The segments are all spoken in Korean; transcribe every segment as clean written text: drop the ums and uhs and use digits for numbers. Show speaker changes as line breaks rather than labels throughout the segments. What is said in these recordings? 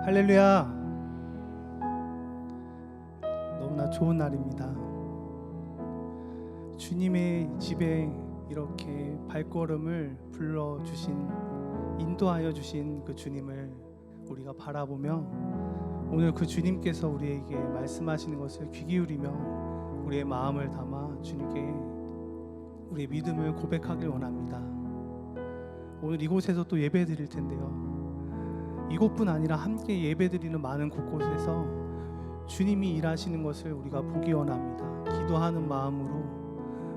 할렐루야. 너무나 좋은 날입니다. 주님의 집에 이렇게 발걸음을 불러주신, 인도하여 주신 그 주님을 우리가 바라보며 오늘 그 주님께서 우리에게 말씀하시는 것을 귀 기울이며 우리의 마음을 담아 주님께 우리의 믿음을 고백하길 원합니다. 오늘 이곳에서 또 예배 드릴 텐데요, 이곳뿐 아니라 함께 예배드리는 많은 곳곳에서 주님이 일하시는 것을 우리가 보기 원합니다. 기도하는 마음으로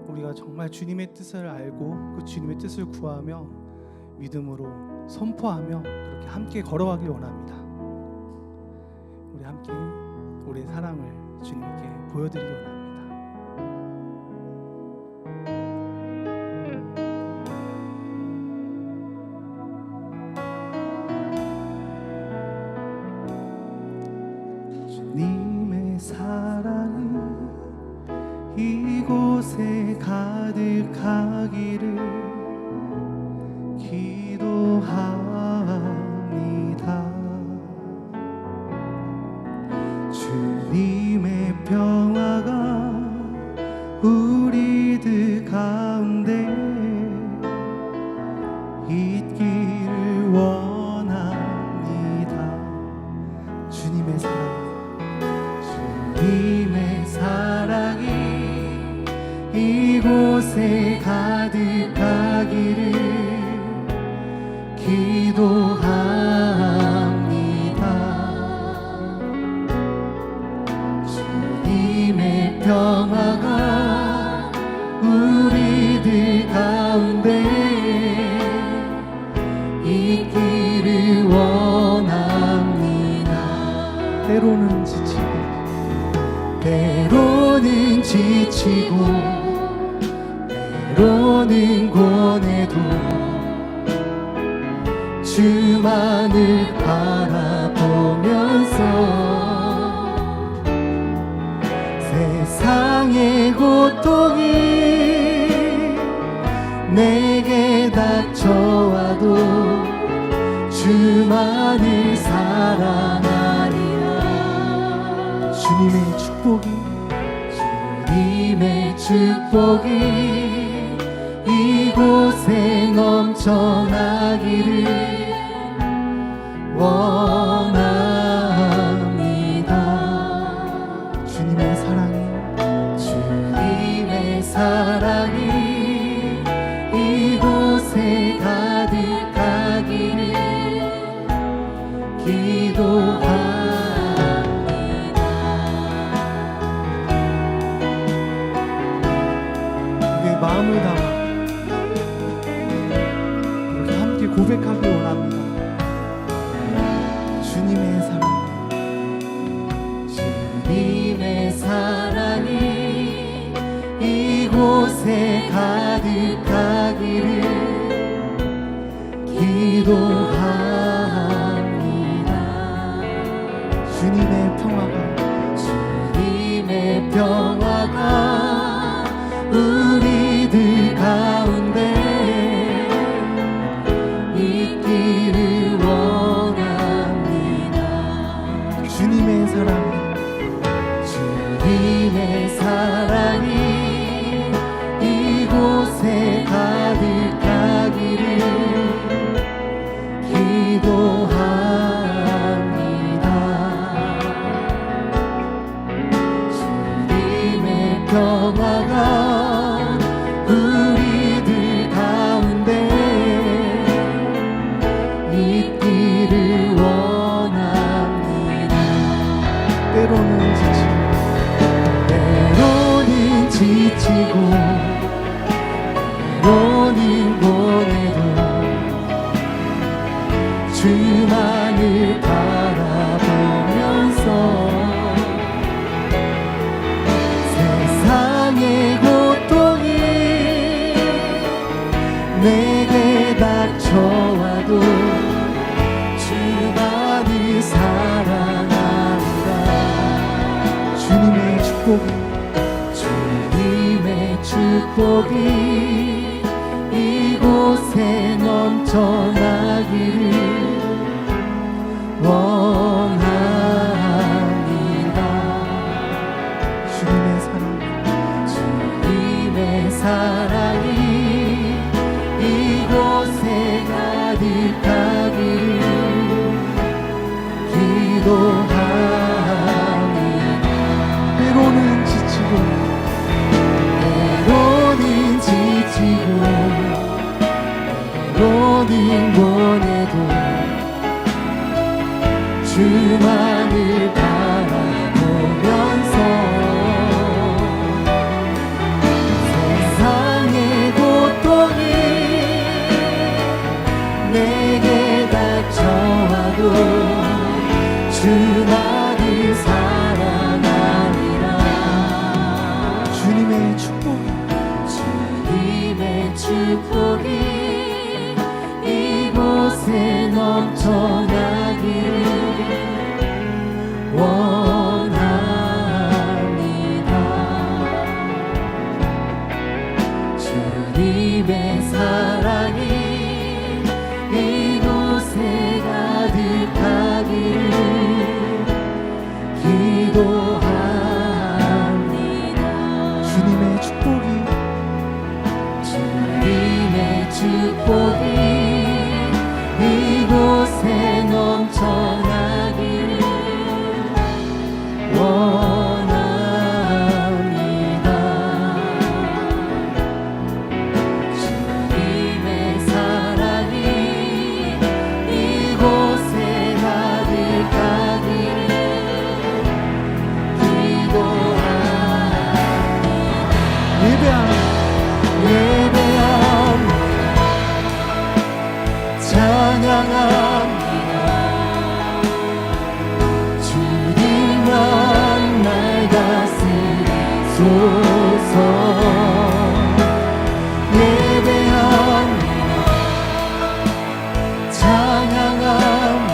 우리가 정말 주님의 뜻을 알고 그 주님의 뜻을 구하며 믿음으로 선포하며 그렇게 함께 걸어가길 원합니다. 우리 함께 우리의 사랑을 주님께 보여드리기 원합니다. 주님의 사랑이 이곳에 가득하기를 기도합니다. 주님의 평화가 우리들 가운데 있기를 원합니다. 주님의 사랑이 이곳에 가득하기를 기도합니다. 주님의 평화가 우리들 가운데 있기를 원합니다. 때로는 지치고 때로는 고뇌도 주만을 바라보면서 세상의 고통이 내게 닥쳐와도 주만을 사랑하리라. 주님의 축복이 이곳에 넘쳐나기를 원합니다. 주님의 사랑이 이곳에 가득하기를 기도합니다. 마음을 담아 이렇게 함께 고백하길 원합니다. 주님의 사랑이 이곳에 가득하기를 기도합니다. 주님의 평화가 우리들 가운데 있기를 원합니다. 주님의 사랑이 이곳에 가득하기를 기도합니다. 주님의 평화가 우리들 가운데 있기를 원합니다. 때로는 지치고 때로는 고뇌도 주만을 바라보면서 세상의 고통이 내게 닥쳐와도 주만을 사랑한다. 주님의 축복이 이곳에 넘쳐나기를 원 때로는 지치고
때로는 원해도 주만을 바라보면서 세상의 고통이 내게 닥쳐와도 주만을 사랑하리라.
주님의
축복이 이곳에 넘쳐나기를 원합니다. 주님의 사랑이 이곳에 가득하기를 기도합니다.
주님의 축복이
이곳에 넘쳐나기를 원합니다. 주님의 사랑이 이곳에 가득하기를 기도합니다. 예배합니다. 찬양합니다. 주님만 날 다스리소서. 예배합니다. 찬양합니다.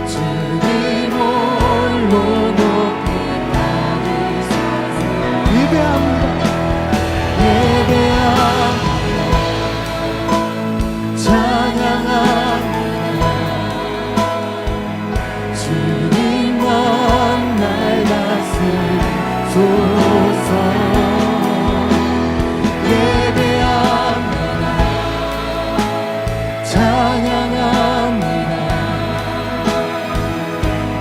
주님 홀로 높이 받으소서.
예배합니다.
찬양합니다. 주님만 날 다스리소서. 예배합니다. 찬양합니다.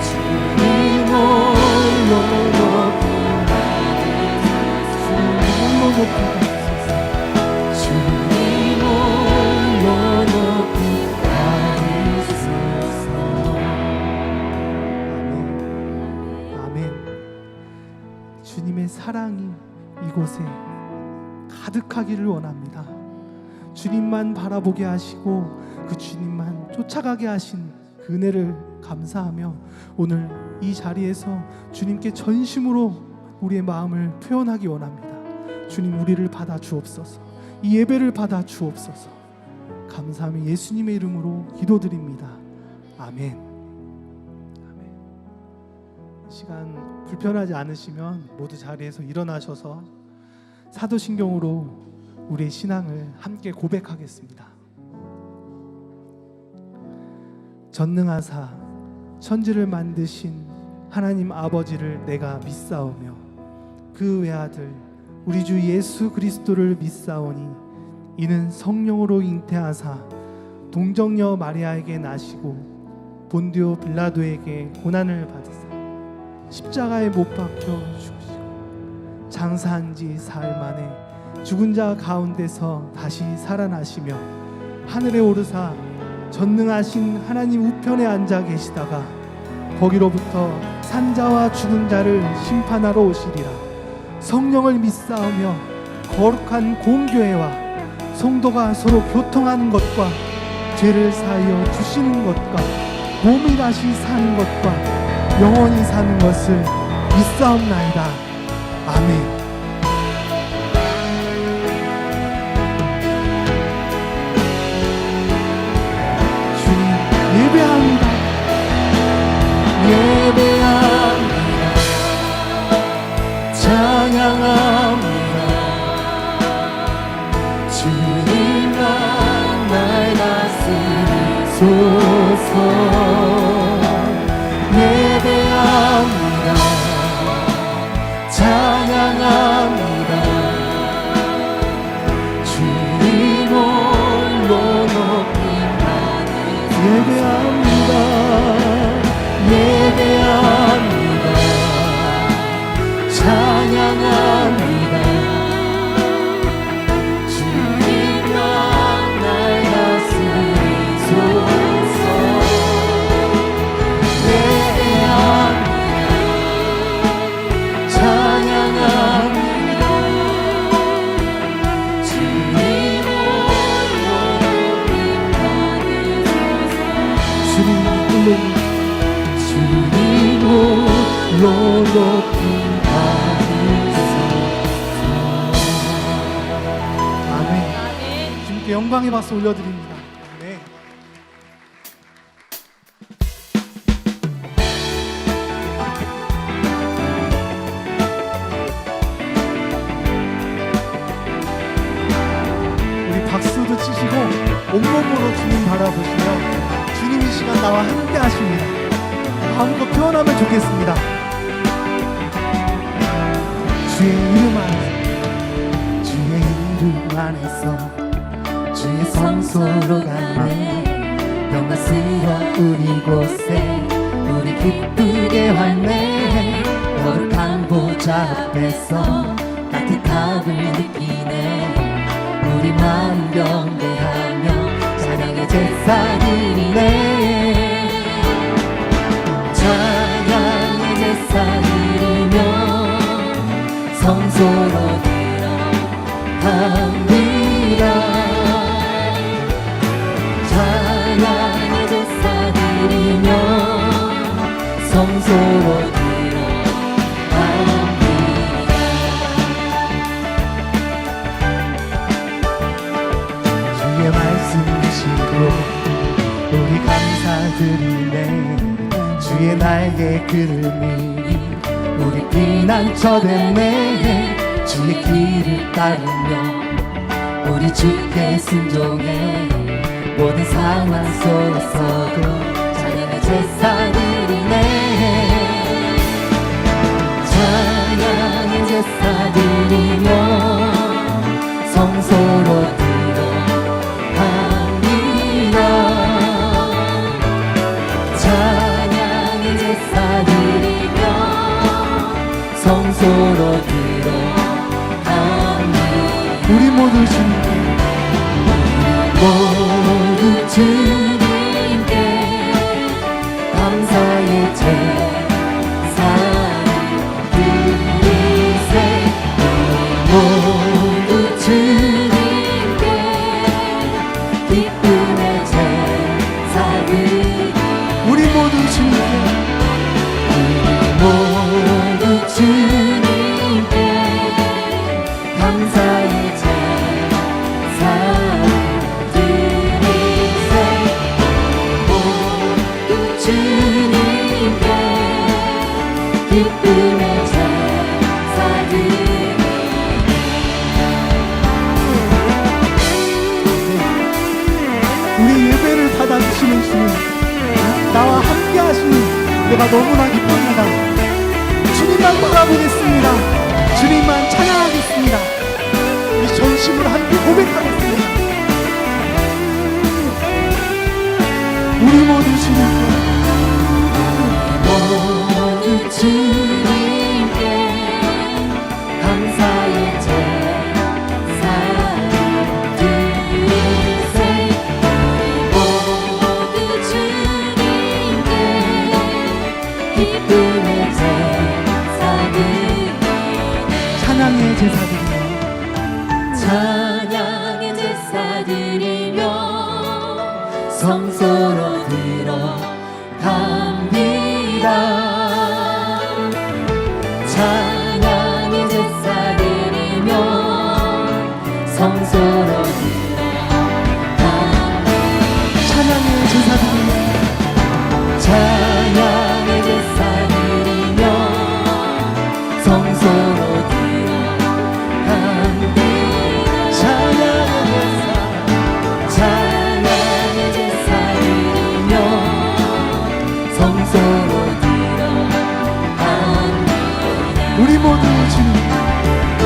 주님 홀로 높이 받으소서. 주님 홀로 높이 받으소서.
아멘. 주님의 사랑이 이곳에 가득하기를 원합니다. 주님만 바라보게 하시고 그 주님만 쫓아가게 하신 그 은혜를 감사하며 오늘 이 자리에서 주님께 전심으로 우리의 마음을 표현하기 원합니다. 주님, 우리를 받아 주옵소서. 이 예배를 받아 주옵소서. 감사하며 예수님의 이름으로 기도드립니다. 아멘. 아멘. 시간 불편하지 않으시면 모두 자리에서 일어나셔서 사도신경으로 우리의 신앙을 함께 고백하겠습니다. 전능하사 천지를 만드신 하나님 아버지를 내가 믿사오며 그 외아들 우리 주 예수 그리스도를 믿사오니 이는 성령으로 잉태하사 동정녀 마리아에게 나시고 본디오 빌라도에게 고난을 받으사 십자가에 못 박혀 죽으시고 장사한 지 사흘 만에 죽은 자 가운데서 다시 살아나시며 하늘에 오르사 전능하신 하나님 우편에 앉아 계시다가 거기로부터 산자와 죽은 자를 심판하러 오시리라. 성령을 믿사오며 거룩한 공교회와 성도가 서로 교통하는 것과 죄를 사하여 주시는 것과 몸이 다시 사는 것과 영원히 사는 것을 믿사옵나이다. 아멘. 주님 예배합니다.
예배합니다. 찬양합니다. 주님만 날 다스리소서. 예배합니다. 찬양합니다. 주님 홀로 높이 받으소서.
예배합니다.
주님 홀로 높이
아멘. 주님께 영광의 박수 올려드립니다. 아멘. 우리 박수도 치시고 온몸으로 주님 바라보시며 주님 이 시간 나와 함께 하십니다. 마음껏 표현하면 좋겠습니다. 주의 이름 안에서, 주의 이름 안에서, 주의 성소로 가네. 영광스러운 이곳에 우리 기쁘게 왔네. 거룩한 보좌 앞에서 따뜻함을 느끼네. 우리 마음 경배하며 찬양의 제사 드리네. 찬양의 제사 드리며 성소로 들어갑니다. 찬양의 제사 드리며 성소로 들어갑니다. 주의 말씀 주시고 우리 감사드리네. 주의 날개 구름이 우리 피난처 됐네. 주의 길을 따르며 우리 주께 순종해. 모든 상황 속에서도 찬양의 제사 드리네. 찬양의 제사 드리며 성소로 들어갑니다. 찬양의 제사 드리며 성소로 들어갑니다. 우리 모두 주님께, 모두 주님께 감사의 제사 드리세. 모두 주님께 기쁨의 제사 드리세. 우리 모두 주님께, 모두 주님께 감사의 제사 드리세. 모두 주님께 기쁨의 제사 드리세. 우리 예배를 받아주시는 주님, 나와 함께 하시니 내가 너무나 기쁩니다. 주님만 바라보겠습니다. 주님만 찬양하겠습니다. 이 전심을 함께 고백하겠습니다. 우리 모두 주님께, 모두 주님께 감사의 제사 드리세. 모두 주님께 기쁨의 제사 드리네. 찬양의 제사 드리며, 찬양의 제사 드리며 성소로 들어갑니다. 찬양의 제사 드리며 성소로 들어갑니다. 찬양의 제사 드리며, 찬양의 제사 드리며 성소로 들어갑니다. 찬양의 제사, 찬양의 제사 드리며 성소로 들어갑니다. 우리 모두 주님께,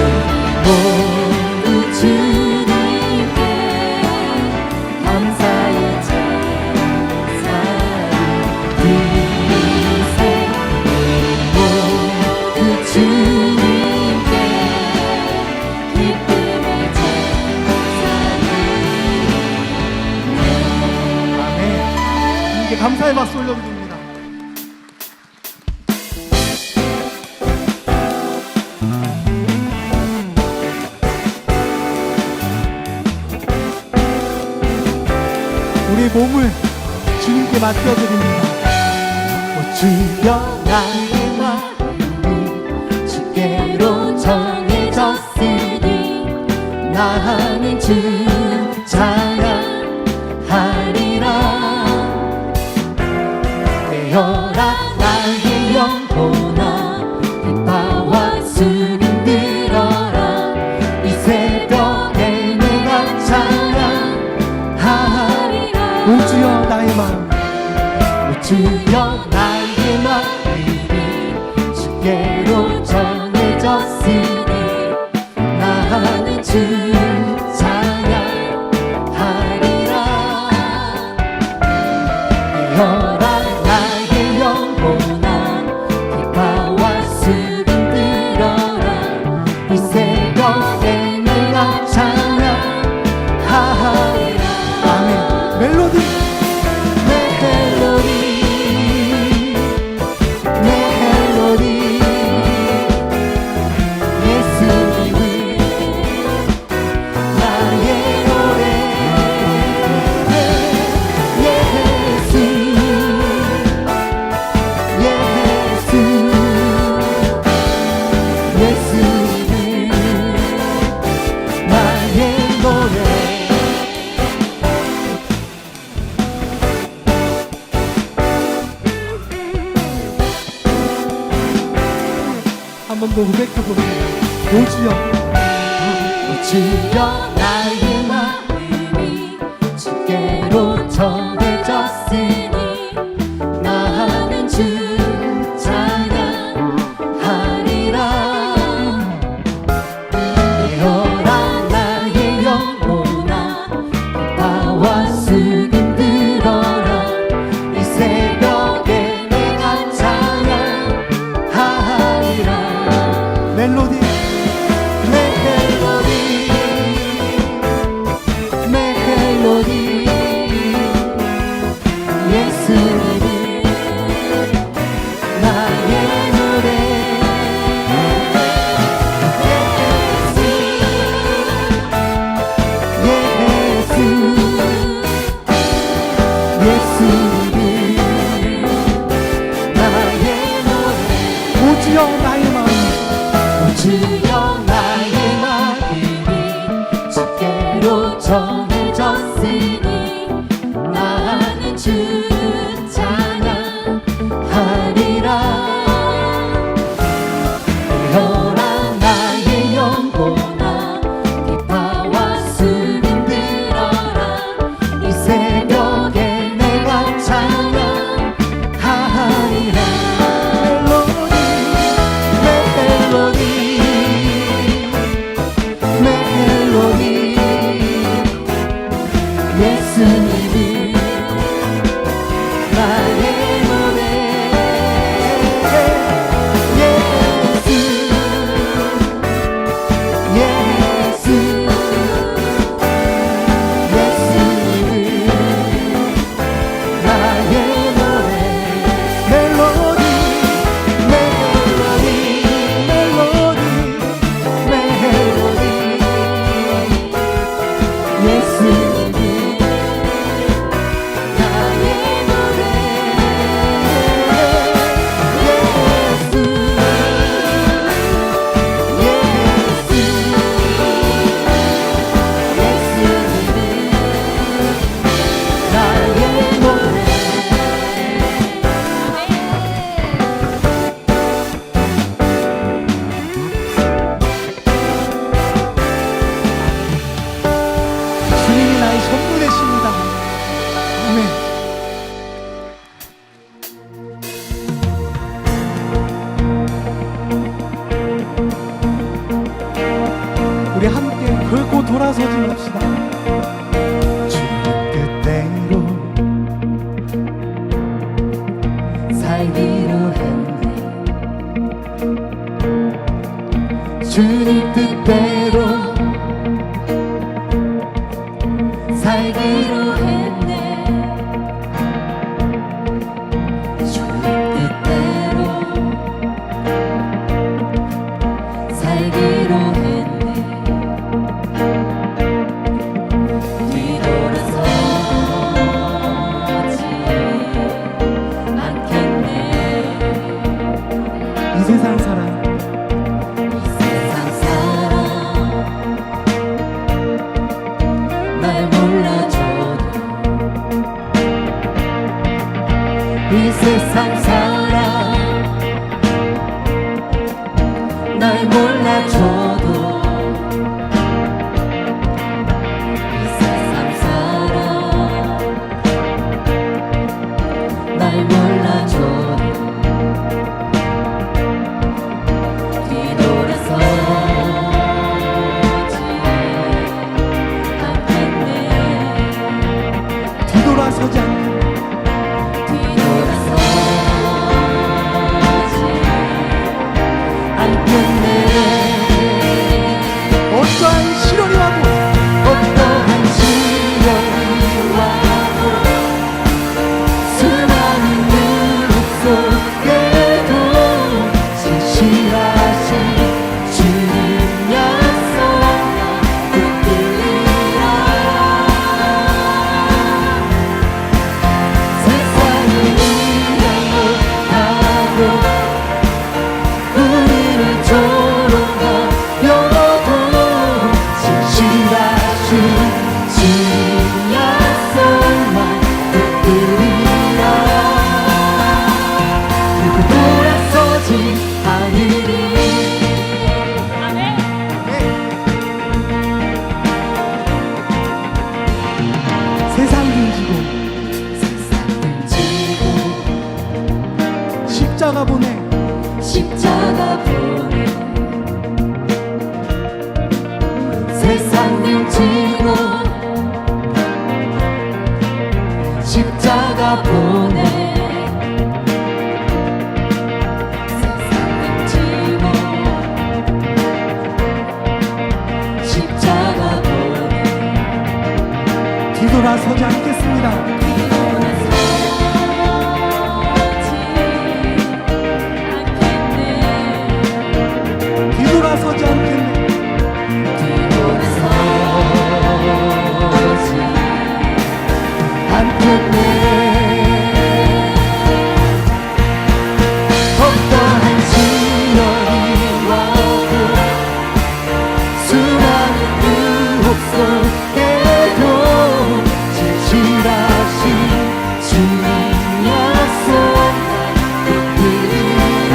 모두 주님께 감사의 제사 드리세. 모두 주님께 기쁨의 제사 드리네. 아멘. 주님께 감사의 박수 올려드립니다. 우리의 몸을 주님께 맡겨드립니다.
주여 나의 마음이 주께로 정해졌으니 나는 주 찬양하리라. 되어라 나의 영혼아 빛바와 수금 들어라. 이 새벽에 내가 찬양하리라.
오 주여 나의 마음,
주여 나의 마음이 주께로 정해졌으니 나는 주 찬양하리라. 되어라 나의 영혼아 빛바와 수금 들어라. 이 새벽에 내가 찬양하리라.
아멘. 멜로디 한 번 더 고백해봅니다. 오 주여,
주여 나의 마음이 주께로 정해졌으니 나는 주 찬양하리라. 되어라 나의 영혼아 빛바와 수금 들어라. 이 새벽에 내가 찬양하리라.
멜로디
멜로디 예수님 나의 노래. 예수님 나의 노래.
오 주여 나의 마음,
주여 나의 마음이 주께로 정해졌으니 나는 주 찬양하리라. 되어라 나의 영혼아 빛바와 수금 들어라. 이 새벽에 내가 찬양하리라. 멜로디 예수님이 나의 노래. 예수님이 나의 노래. 멜로디 예수님이 나의 노래.
주님이 나의 전부 되십니다. 아멘. 우리 함께 결코 돌아서지 맙시다.
주님 뜻대로 살기로 했네. 주님 뜻대로 살기로 했네. 주님 뜻대로 살기로 했네. 뒤돌아서지 이 세상 사람 날 몰라줘도 이 세상 사람 날 몰라줘도
뒤돌아서지 않겠네. 어떠한 시련이 와도
어떠한 시련이 와도 수많은 유혹 속에도 진실하신 주님 약속 붙들리라. 세상을 이해 못하고 우리를 조롱하여도 진실하신 주님 약속만 붙들리라. 그리고 돌아서지 않으리.
세상 등지고
지고
십자가 보내
십자가 보내 세상 등지고 십자가 보내 세상 등지고 십자가 보내
뒤돌아서지 않겠습니다. 뒤돌아서지 않겠네.
어떠한 시련이 와도 수많은 유혹 속에도 진실하신 주님 약속만 붙들리라.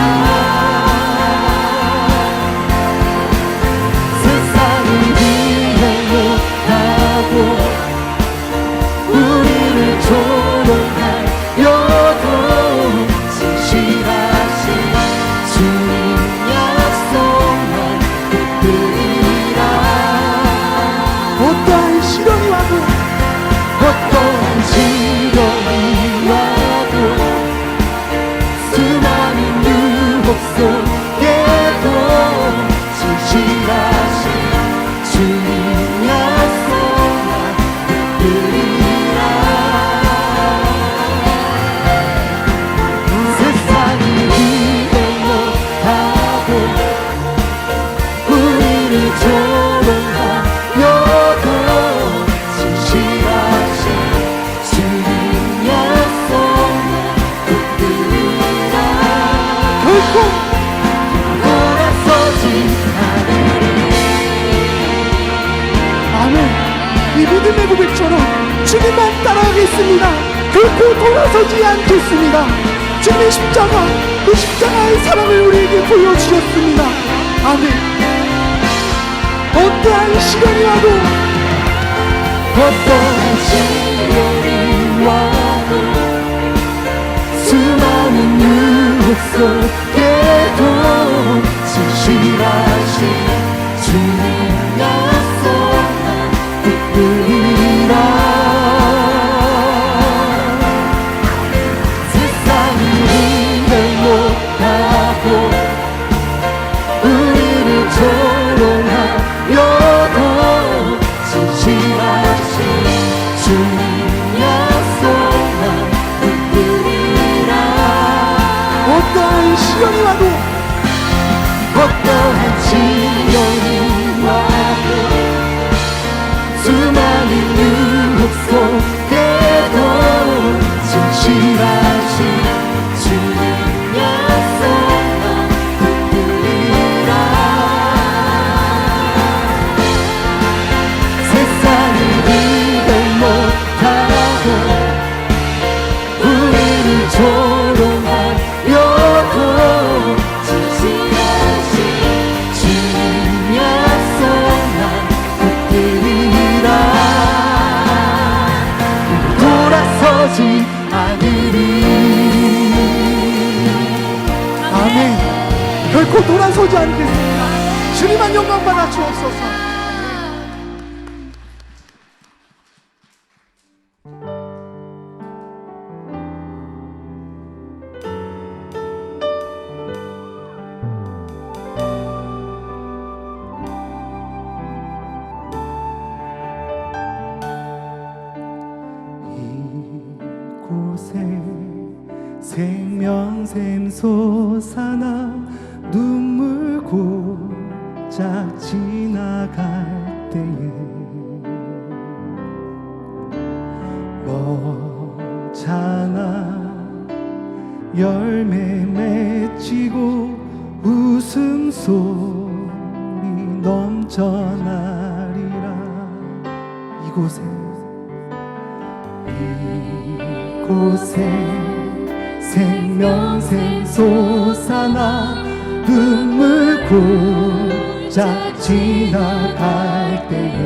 세상을 이해 못하고 우리를 조롱하여도 진실하신 주님 약속만 붙들리라.
어떠한 시련이 와도
어떠한 시련이 와도 수많은 유혹 속에도 진실하신 주님 약속만 붙들리라. 세상을 이해 못하고 우리를 조롱하여도 진실하신 주님 약속만 붙들리라.
결코
돌아서지 않으리.
아멘. 이 믿음의 고백처럼 주님만 따라가겠습니다. 결코 돌아서지 않겠습니다. 주님의 십자가, 그 십자가의 사랑을 우리에게 보여주셨습니다. 아멘. 어떠한 시련이 와도
어떠한 시련이 와도 수많은 유혹 속에도 진실하신 주님 약속만 붙들리라. 세상을 이해 못하고 우리를 조롱하여도 진실하신 주님 약속만 붙들리라.
어떠한 시련이 와도
어떠한 시련이 와도 수많은 유혹 속에도 진실하신 주님 약속만 붙들리라. 세상을 이해 못하고 우리를
결코 돌아서지 않겠습니다. 주님만 영광 받아 주옵소서.
이곳에 생명샘 솟아나 눈물 고작 지나갈 때에 먹잖아 열매 맺히고 웃음소리 넘쳐나리라. 이곳에 생명샘 솟아나 눈물 고작 지나갈 때에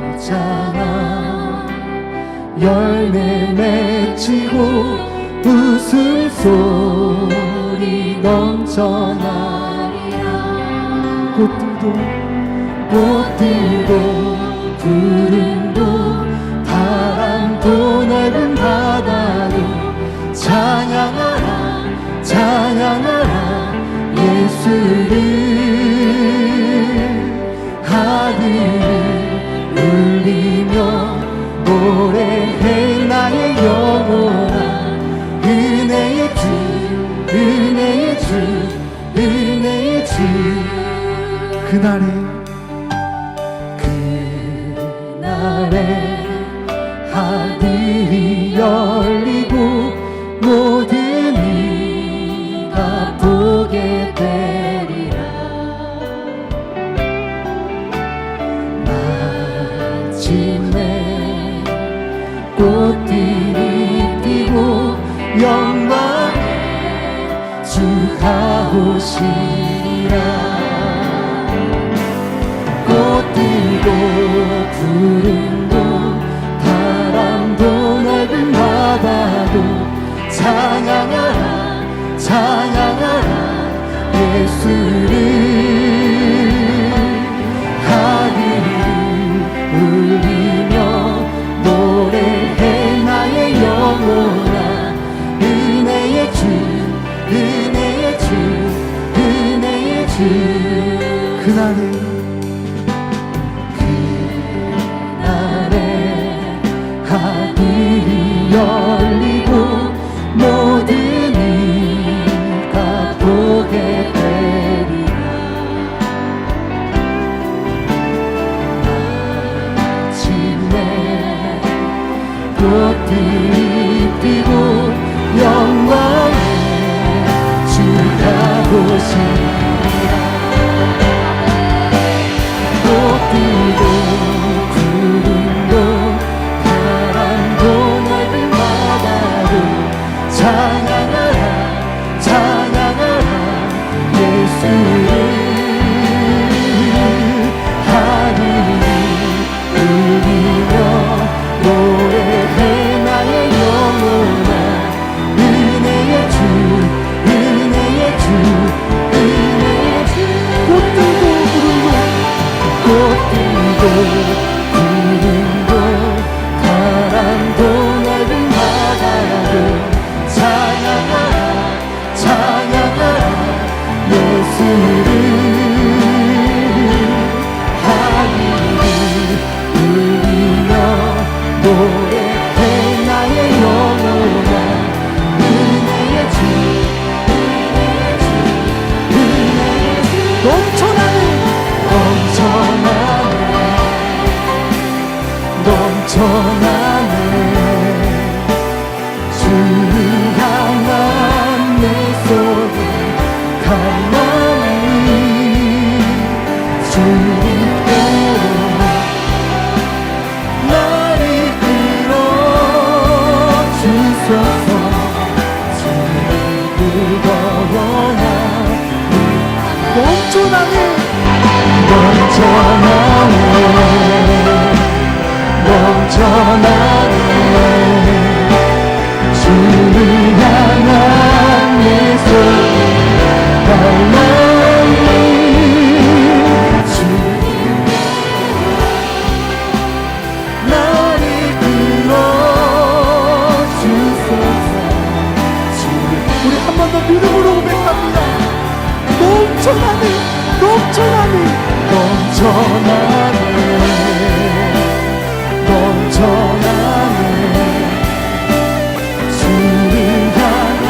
먹잖아 열매 맺히고 웃음소리 넘쳐나리라. 꽃들도 구름도 바람도 넓은 바다도 찬양하라 찬양하라 예수를. 하늘을 울리며 노래해 나의 영혼아. 은혜의 주 은혜의 주 은혜의 주. 그날에 하늘이 열리고 모든 이가 보게 되리라. 마침내 꽃들이 피고 영광의 주가 오시리라. 꽃들도 구름도 바람도 넓은 바다도 찬양하라 찬양하라 예수를. 하늘을 울리며 노래해 나의 영혼아. 은혜의 주 은혜의 주 은혜의 주. 그날에 하늘이 열리고 모든 이가 보게 되리라. 마침내 꽃들이 피고 영광의 주가 오시리라. 꽃들도 구름도 바람도 넓은 바다도 찬양하라 찬양하라 예수를. 하늘이 울리며 노래해 나의 영혼아. 은혜의 주 은혜의 주 은혜의 주. 꽃들도 구름도 바람도 넓은 바다도 찬양하라 찬양하라 예수를. 하늘이 울리며 노래해 나의 영혼아. 은혜의 주 은혜의 주 은혜의 주. 넘쳐나는 주를 향한 내 손을 가만히 주님께로 나를 끌어주소서. 주를 원하니 넘쳐나네 넘쳐나네 주를 향한 주를 향한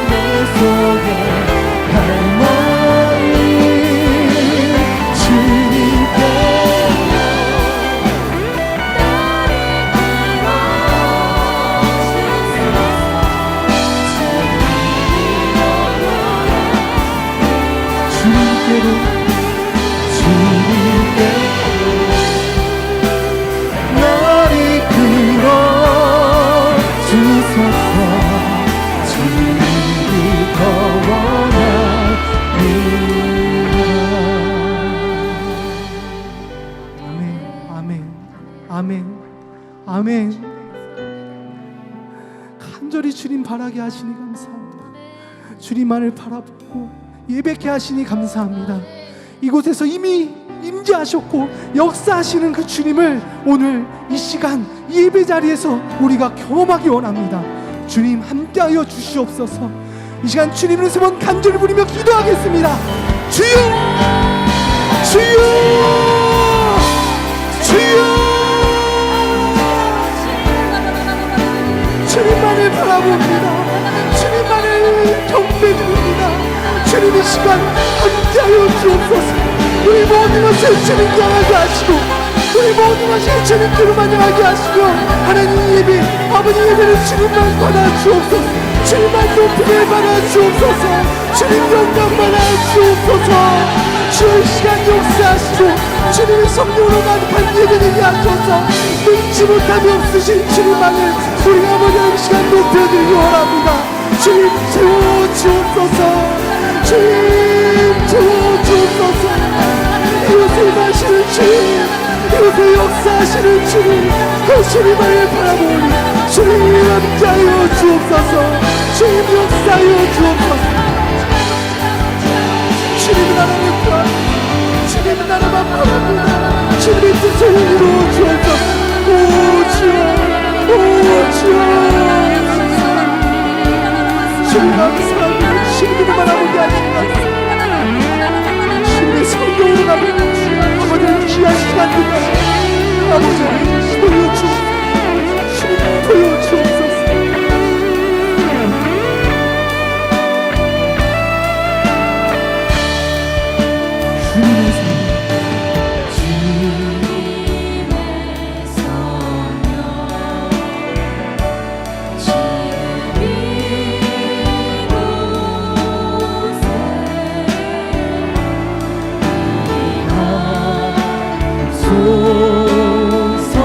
내 속에 할머니 나를 끌어 주소서. 주님이 더 원합니다.
아멘, 아멘, 아멘. 간절히 주님 바라게 하시니 감사합니다. 주님만을 바라보고 예배케 하시니 감사합니다. 이곳에서 이미 임재하셨고 역사하시는 그 주님을 오늘 이 시간 이 예배 자리에서 우리가 경험하기 원합니다. 주님 함께하여 주시옵소서. 이 시간 주님을 세 번 간절히 부르며 기도하겠습니다. 주여, 주여, 주여. 주님만을 바라봅니다. 주님만을 경배드립니다. 주님 이 시간 함께하여 주옵소서. 우리 모든 것을 주님 향하게 하시고 우리 모든 것을 주님께로만 향하게 하시며 하나님 예배 아버지 예배를 주님만 받아 주옵소서. 주님만 높이게 받아 주옵소서. 주님 영광 받아 주옵소서. 주의 시간 역사하시고 주님의 성령으로 가득한 예배되게 하소서. 능치 못함이 없으신 주님만을 우리가 아버지 이 시간 높여드리기 원합니다. 주님 채워 주옵소서. 주님 채워 주옵소서. 이곳에 마시는 주님, 이곳에 역사하시는 주님, 그 주님만을 바라보니 주님 함께하여 주옵소서. 주님 역사하여 주옵소서. 주님은 나라를 구하니 주님은 나라만 바랍니다. 주님의 뜻을 이루어 주옵소서. 오 주여, 오 주여. 주님 감사합니다. 주님을 바라보게 하시옵소서. 주님의 성령으로 가면 아버지를 귀한 시간 되게 아버지를 보여주옵소서. 주님 보여주옵소서.
주소서.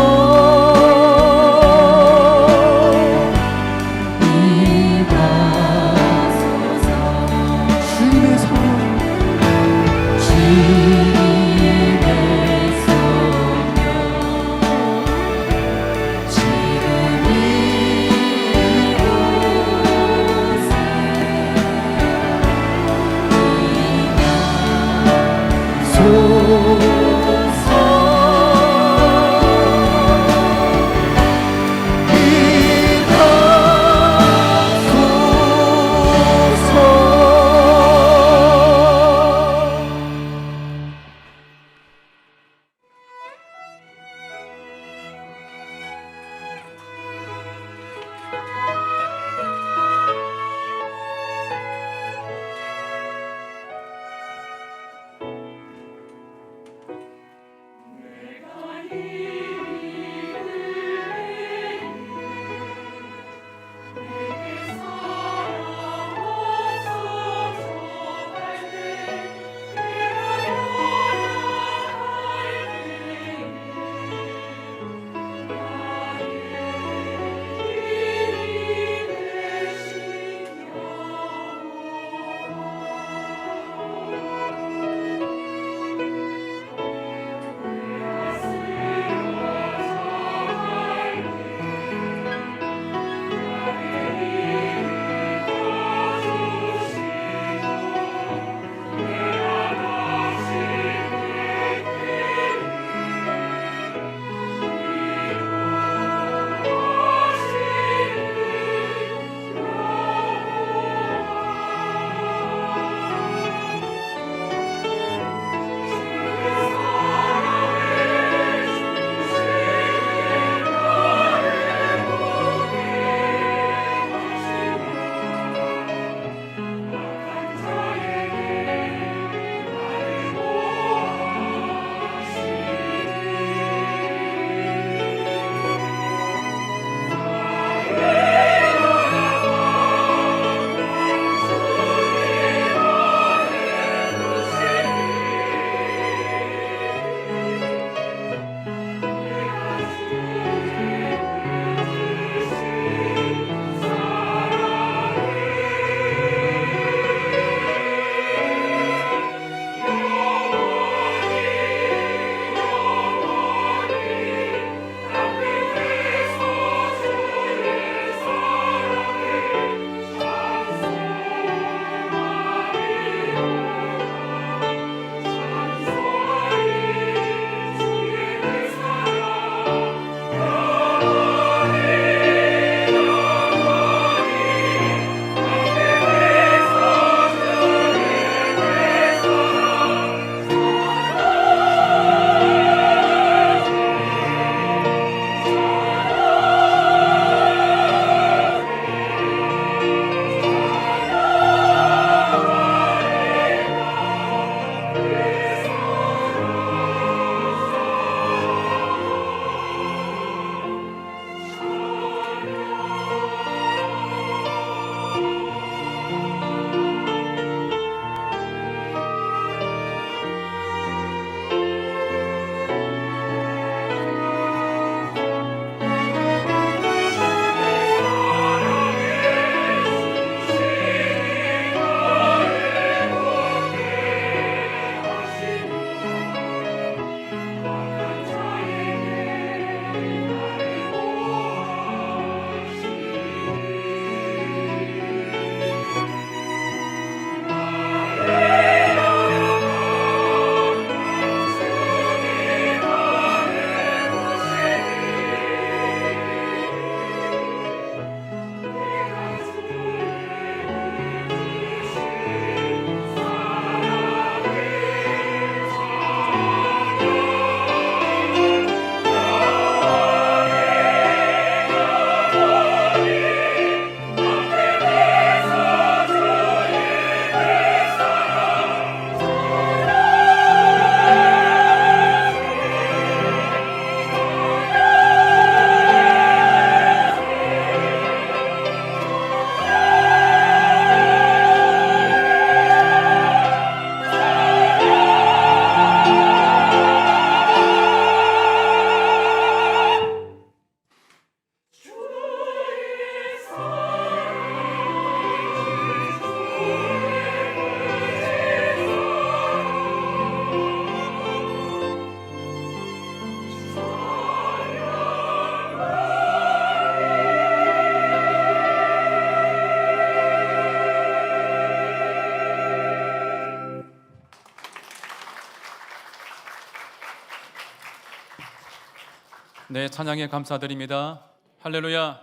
네, 찬양에 감사드립니다. 할렐루야.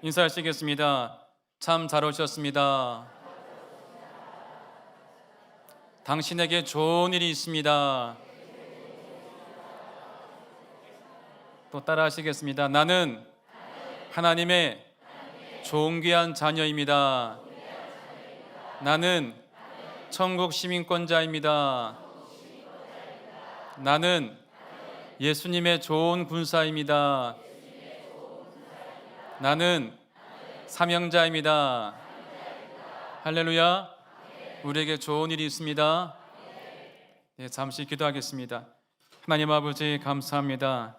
인사하시겠습니다. 참 잘 오셨습니다. 당신에게 좋은 일이 있습니다. 또 따라 하시겠습니다. 나는 하나님의 존귀한 자녀입니다. 나는 천국 시민권자입니다. 나는 예수님의 좋은 군사입니다. 나는 사명자입니다. 할렐루야. 우리에게 좋은 일이 있습니다. 네, 잠시 기도하겠습니다. 하나님 아버지 감사합니다.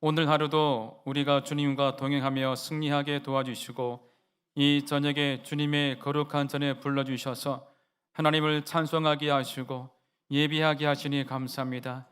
오늘 하루도 우리가 주님과 동행하며 승리하게 도와주시고 이 저녁에 주님의 거룩한 전에 불러주셔서 하나님을 찬송하게 하시고 예비하게 하시니 감사합니다.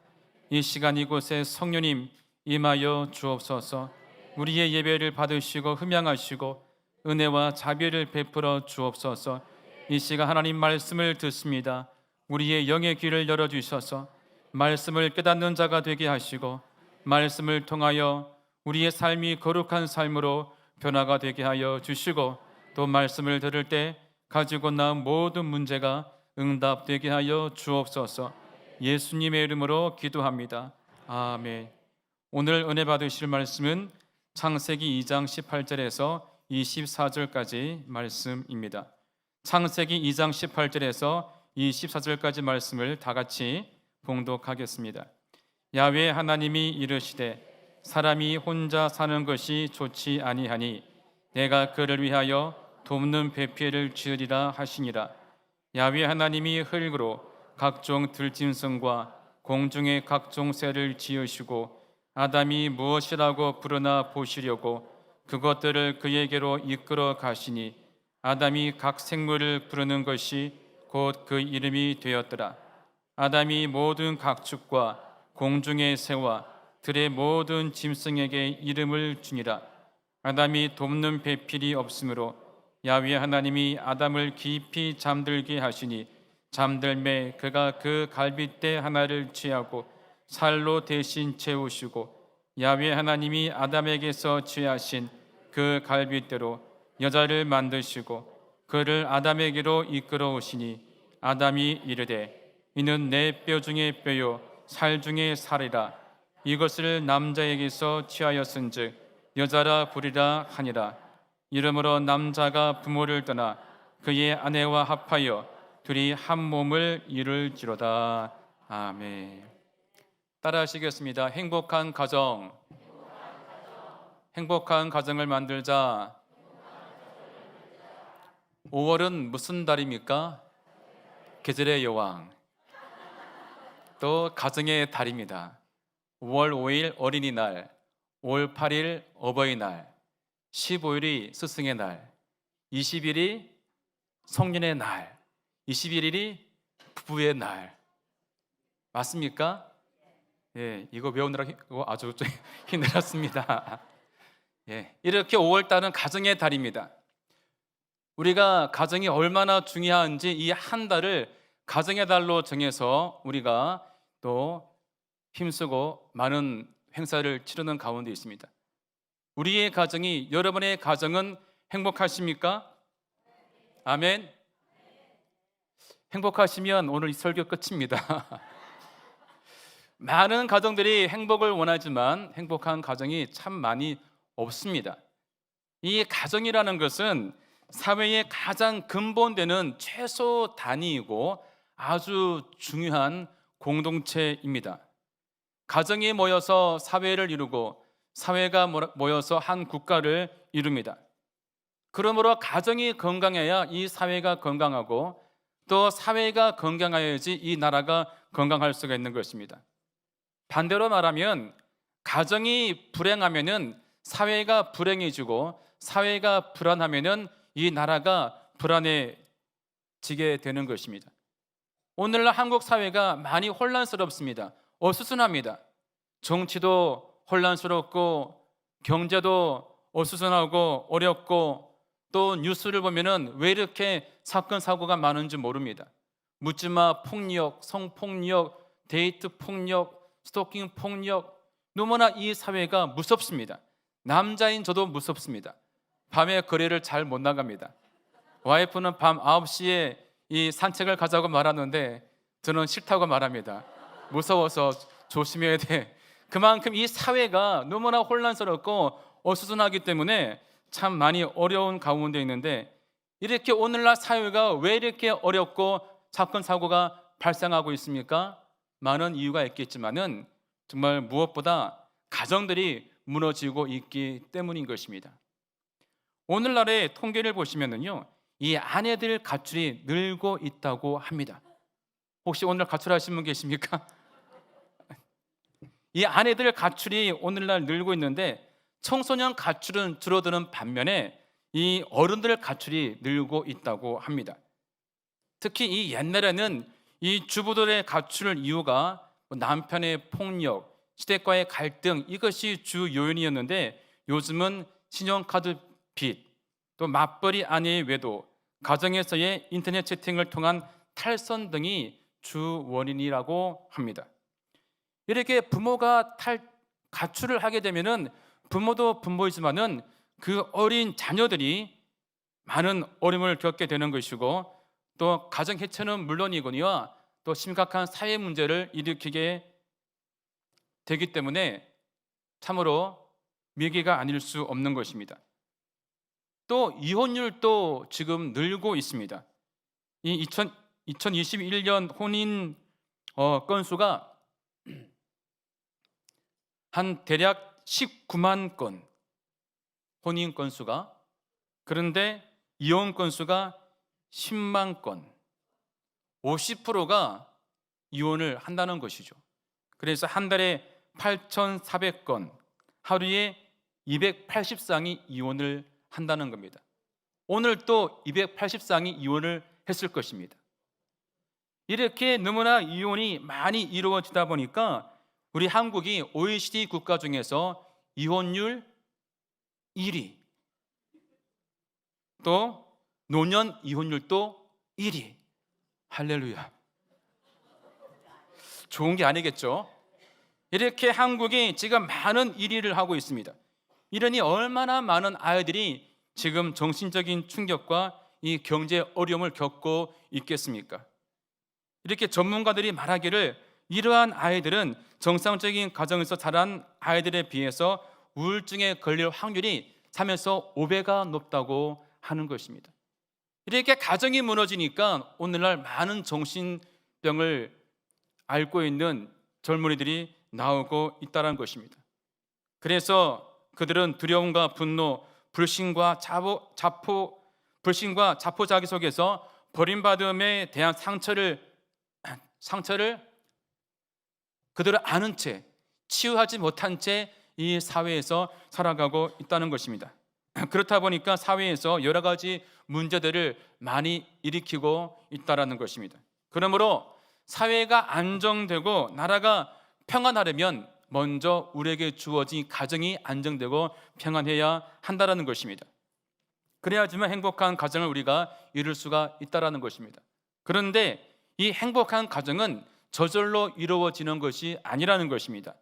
이 시간 이곳에 성령님 임하여 주옵소서. 우리의 예배를 받으시고 흠양하시고 은혜와 자비를 베풀어 주옵소서. 이 시간 하나님 말씀을 듣습니다. 우리의 영의 귀를 열어주셔서 말씀을 깨닫는 자가 되게 하시고 말씀을 통하여 우리의 삶이 거룩한 삶으로 변화가 되게 하여 주시고 또 말씀을 들을 때 가지고 나온 모든 문제가 응답되게 하여 주옵소서. 예수님의 이름으로 기도합니다. 아멘. 오늘 은혜 받으실 말씀은 창세기 2장 18절에서 24절까지 말씀입니다. 창세기 2장 18절에서 24절까지 말씀을 다 같이 봉독하겠습니다. 야훼 하나님이 이르시되 사람이 혼자 사는 것이 좋지 아니하니 내가 그를 위하여 돕는 배필을 지으리라 하시니라. 야훼 하나님이 흙으로 각종 들짐승과 공중의 각종 새를 지으시고 아담이 무엇이라고 부르나 보시려고 그것들을 그에게로 이끌어 가시니 아담이 각 생물을 부르는 것이 곧 그 이름이 되었더라. 아담이 모든 각축과 공중의 새와 들의 모든 짐승에게 이름을 주니라. 아담이 돕는 배필이 없으므로 야훼 하나님이 아담을 깊이 잠들게 하시니 잠들매 그가 그 갈빗대 하나를 취하고 살로 대신 채우시고 야훼 하나님이 아담에게서 취하신 그 갈빗대로 여자를 만드시고 그를 아담에게로 이끌어 오시니 아담이 이르되 이는 내 뼈 중에 뼈요 살 중에 살이라. 이것을 남자에게서 취하였은즉 여자라 부리라 하니라. 이러므로 남자가 부모를 떠나 그의 아내와 합하여 둘이 한 몸을 이룰지로다. 아멘. 따라하시겠습니다. 행복한 가정. 행복한 가정을 만들자. 5월은 무슨 달입니까? 계절의 여왕. 또 가정의 달입니다. 5월 5일 어린이날, 5월 8일 어버이날, 15일이 스승의 날, 20일이 성년의 날, 21일이 부부의 날. 맞습니까? 예, 이거 배우느라 아주 힘들었습니다. 예, 이렇게 5월 달은 가정의 달입니다. 우리가 가정이 얼마나 중요한지 이 한 달을 가정의 달로 정해서 우리가 또 힘쓰고 많은 행사를 치르는 가운데 있습니다. 우리의 가정이, 여러분의 가정은 행복하십니까? 아멘. 행복하시면 오늘 이 설교 끝입니다. 많은 가정들이 행복을 원하지만 행복한 가정이 참 많이 없습니다. 이 가정이라는 것은 사회의 가장 근본되는 최소 단위이고 아주 중요한 공동체입니다. 가정이 모여서 사회를 이루고 사회가 모여서 한 국가를 이룹니다. 그러므로 가정이 건강해야 이 사회가 건강하고 또 사회가 건강해야지 이 나라가 건강할 수가 있는 것입니다. 반대로 말하면 가정이 불행하면은 사회가 불행해지고 사회가 불안하면은 이 나라가 불안해지게 되는 것입니다. 오늘날 한국 사회가 많이 혼란스럽습니다. 어수선합니다. 정치도 혼란스럽고 경제도 어수선하고 어렵고 또 뉴스를 보면은 왜 이렇게 사건 사고가 많은지 모릅니다. 묻지마 폭력, 성폭력, 데이트 폭력, 스토킹 폭력, 너무나 이 사회가 무섭습니다. 남자인 저도 무섭습니다. 밤에 거리를 잘 못 나갑니다. 와이프는 밤 9시에 이 산책을 가자고 말하는데 저는 싫다고 말합니다. 무서워서 조심해야 돼. 그만큼 이 사회가 너무나 혼란스럽고 어수선하기 때문에 참 많이 어려운 가운데 있는데, 이렇게 오늘날 사회가 왜 이렇게 어렵고 사건 사고가 발생하고 있습니까? 많은 이유가 있겠지만은 정말 무엇보다 가정들이 무너지고 있기 때문인 것입니다. 오늘날의 통계를 보시면은요, 이 아내들 가출이 늘고 있다고 합니다. 혹시 오늘 가출하신 분 계십니까? 이 아내들 가출이 오늘날 늘고 있는데, 청소년 가출은 줄어드는 반면에 이 어른들 가출이 늘고 있다고 합니다. 특히 이 옛날에는 이 주부들의 가출 이유가 남편의 폭력, 시댁과의 갈등, 이것이 주 요인이었는데, 요즘은 신용카드 빚, 또 맞벌이 아내의 외도, 가정에서의 인터넷 채팅을 통한 탈선 등이 주 원인이라고 합니다. 이렇게 부모가 가출을 하게 되면은 부모도 부모이지만은 그 어린 자녀들이 많은 어려움을 겪게 되는 것이고, 또 가정 해체는 물론이거니와 또 심각한 사회 문제를 일으키게 되기 때문에 참으로 위기가 아닐 수 없는 것입니다. 또 이혼율도 지금 늘고 있습니다. 이 2021년 혼인 건수가 한 대략 19만 건, 혼인 건수가. 그런데 이혼 건수가 10만 건, 50%가 이혼을 한다는 것이죠. 그래서 한 달에 8,400건, 하루에 280쌍이 이혼을 한다는 겁니다. 오늘 또 280쌍이 이혼을 했을 것입니다. 이렇게 너무나 이혼이 많이 이루어지다 보니까 우리 한국이 OECD 국가 중에서 이혼율 1위, 또 노년 이혼율도 1위. 할렐루야. 좋은 게 아니겠죠? 이렇게 한국이 지금 많은 1위를 하고 있습니다. 이러니 얼마나 많은 아이들이 지금 정신적인 충격과 이 경제 어려움을 겪고 있겠습니까? 이렇게 전문가들이 말하기를 이러한 아이들은 정상적인 가정에서 자란 아이들에 비해서 우울증에 걸릴 확률이 3에서 5배가 높다고 하는 것입니다. 이렇게 가정이 무너지니까 오늘날 많은 정신병을 앓고 있는 젊은이들이 나오고 있다는 것입니다. 그래서 그들은 두려움과 분노, 불신과 자포자기 속에서 버림받음에 대한 상처를 그들은 아는 채, 치유하지 못한 채 이 사회에서 살아가고 있다는 것입니다. 그렇다 보니까 사회에서 여러 가지 문제들을 많이 일으키고 있다는 것입니다. 그러므로 사회가 안정되고 나라가 평안하려면 먼저 우리에게 주어진 가정이 안정되고 평안해야 한다는 것입니다. 그래야지만 행복한 가정을 우리가 이룰 수가 있다는 것입니다. 그런데 이 행복한 가정은 저절로 이루어지는 것이 아니라는 것입니다.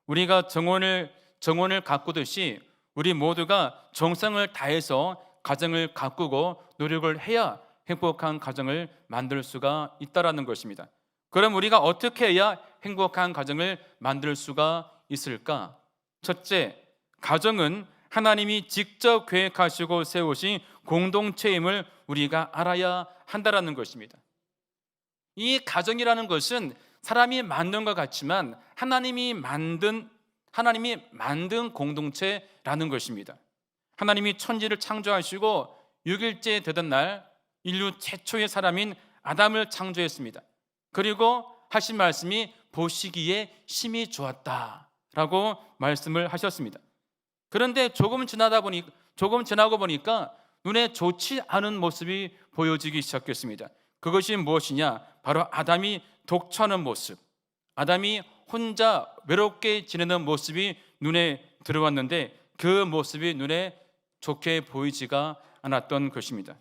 우리가 정원을 가꾸듯이 우리 모두가 정성을 다해서 가정을 가꾸고 노력을 해야 행복한 가정을 만들 수가 있다는 것입니다. 그럼 우리가 어떻게 해야 행복한 가정을 만들 수가 있을까? 첫째, 가정은 하나님이 직접 계획하시고 세우신 공동체임을 우리가 알아야 한다는 것입니다. 이 가정이라는 것은 사람이 만든 것 같지만 하나님이 만든 공동체라는 것입니다. 하나님이 천지를 창조하시고 6일째 되던 날 인류 최초의 사람인 아담을 창조했습니다. 그리고 하신 말씀이 보시기에 심히 좋았다라고 말씀을 하셨습니다. 그런데 조금 지나고 보니까 눈에 좋지 않은 모습이 보여지기 시작했습니다. 그것이 무엇이냐? 바로 아담이 독처하는 모습, 아담이 혼자 외롭게 지내는 모습이 눈에 들어왔는데 그 모습이 눈에 좋게 보이지가 않았던 것입니다.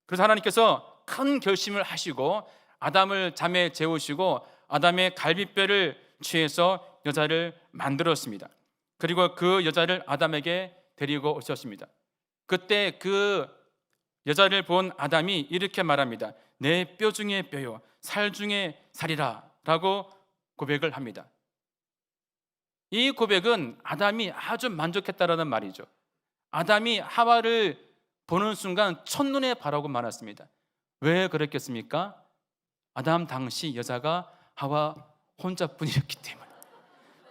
그래서 하나님께서 큰 결심을 하시고 아담을 잠에 재우시고 아담의 갈비뼈를 취해서 여자를 만들었습니다. 그리고 그 여자를 아담에게 데리고 오셨습니다. 그때 그 여자를 본 아담이 이렇게 말합니다. 내 뼈 중에 뼈요 살 중에 살이라 라고 고백을 합니다. 이 고백은 아담이 아주 만족했다라는 말이죠. 아담이 하와를 보는 순간 첫눈에 바라고 말았습니다. 왜 그랬겠습니까? 아담 당시 여자가 하와 혼자뿐이었기 때문에,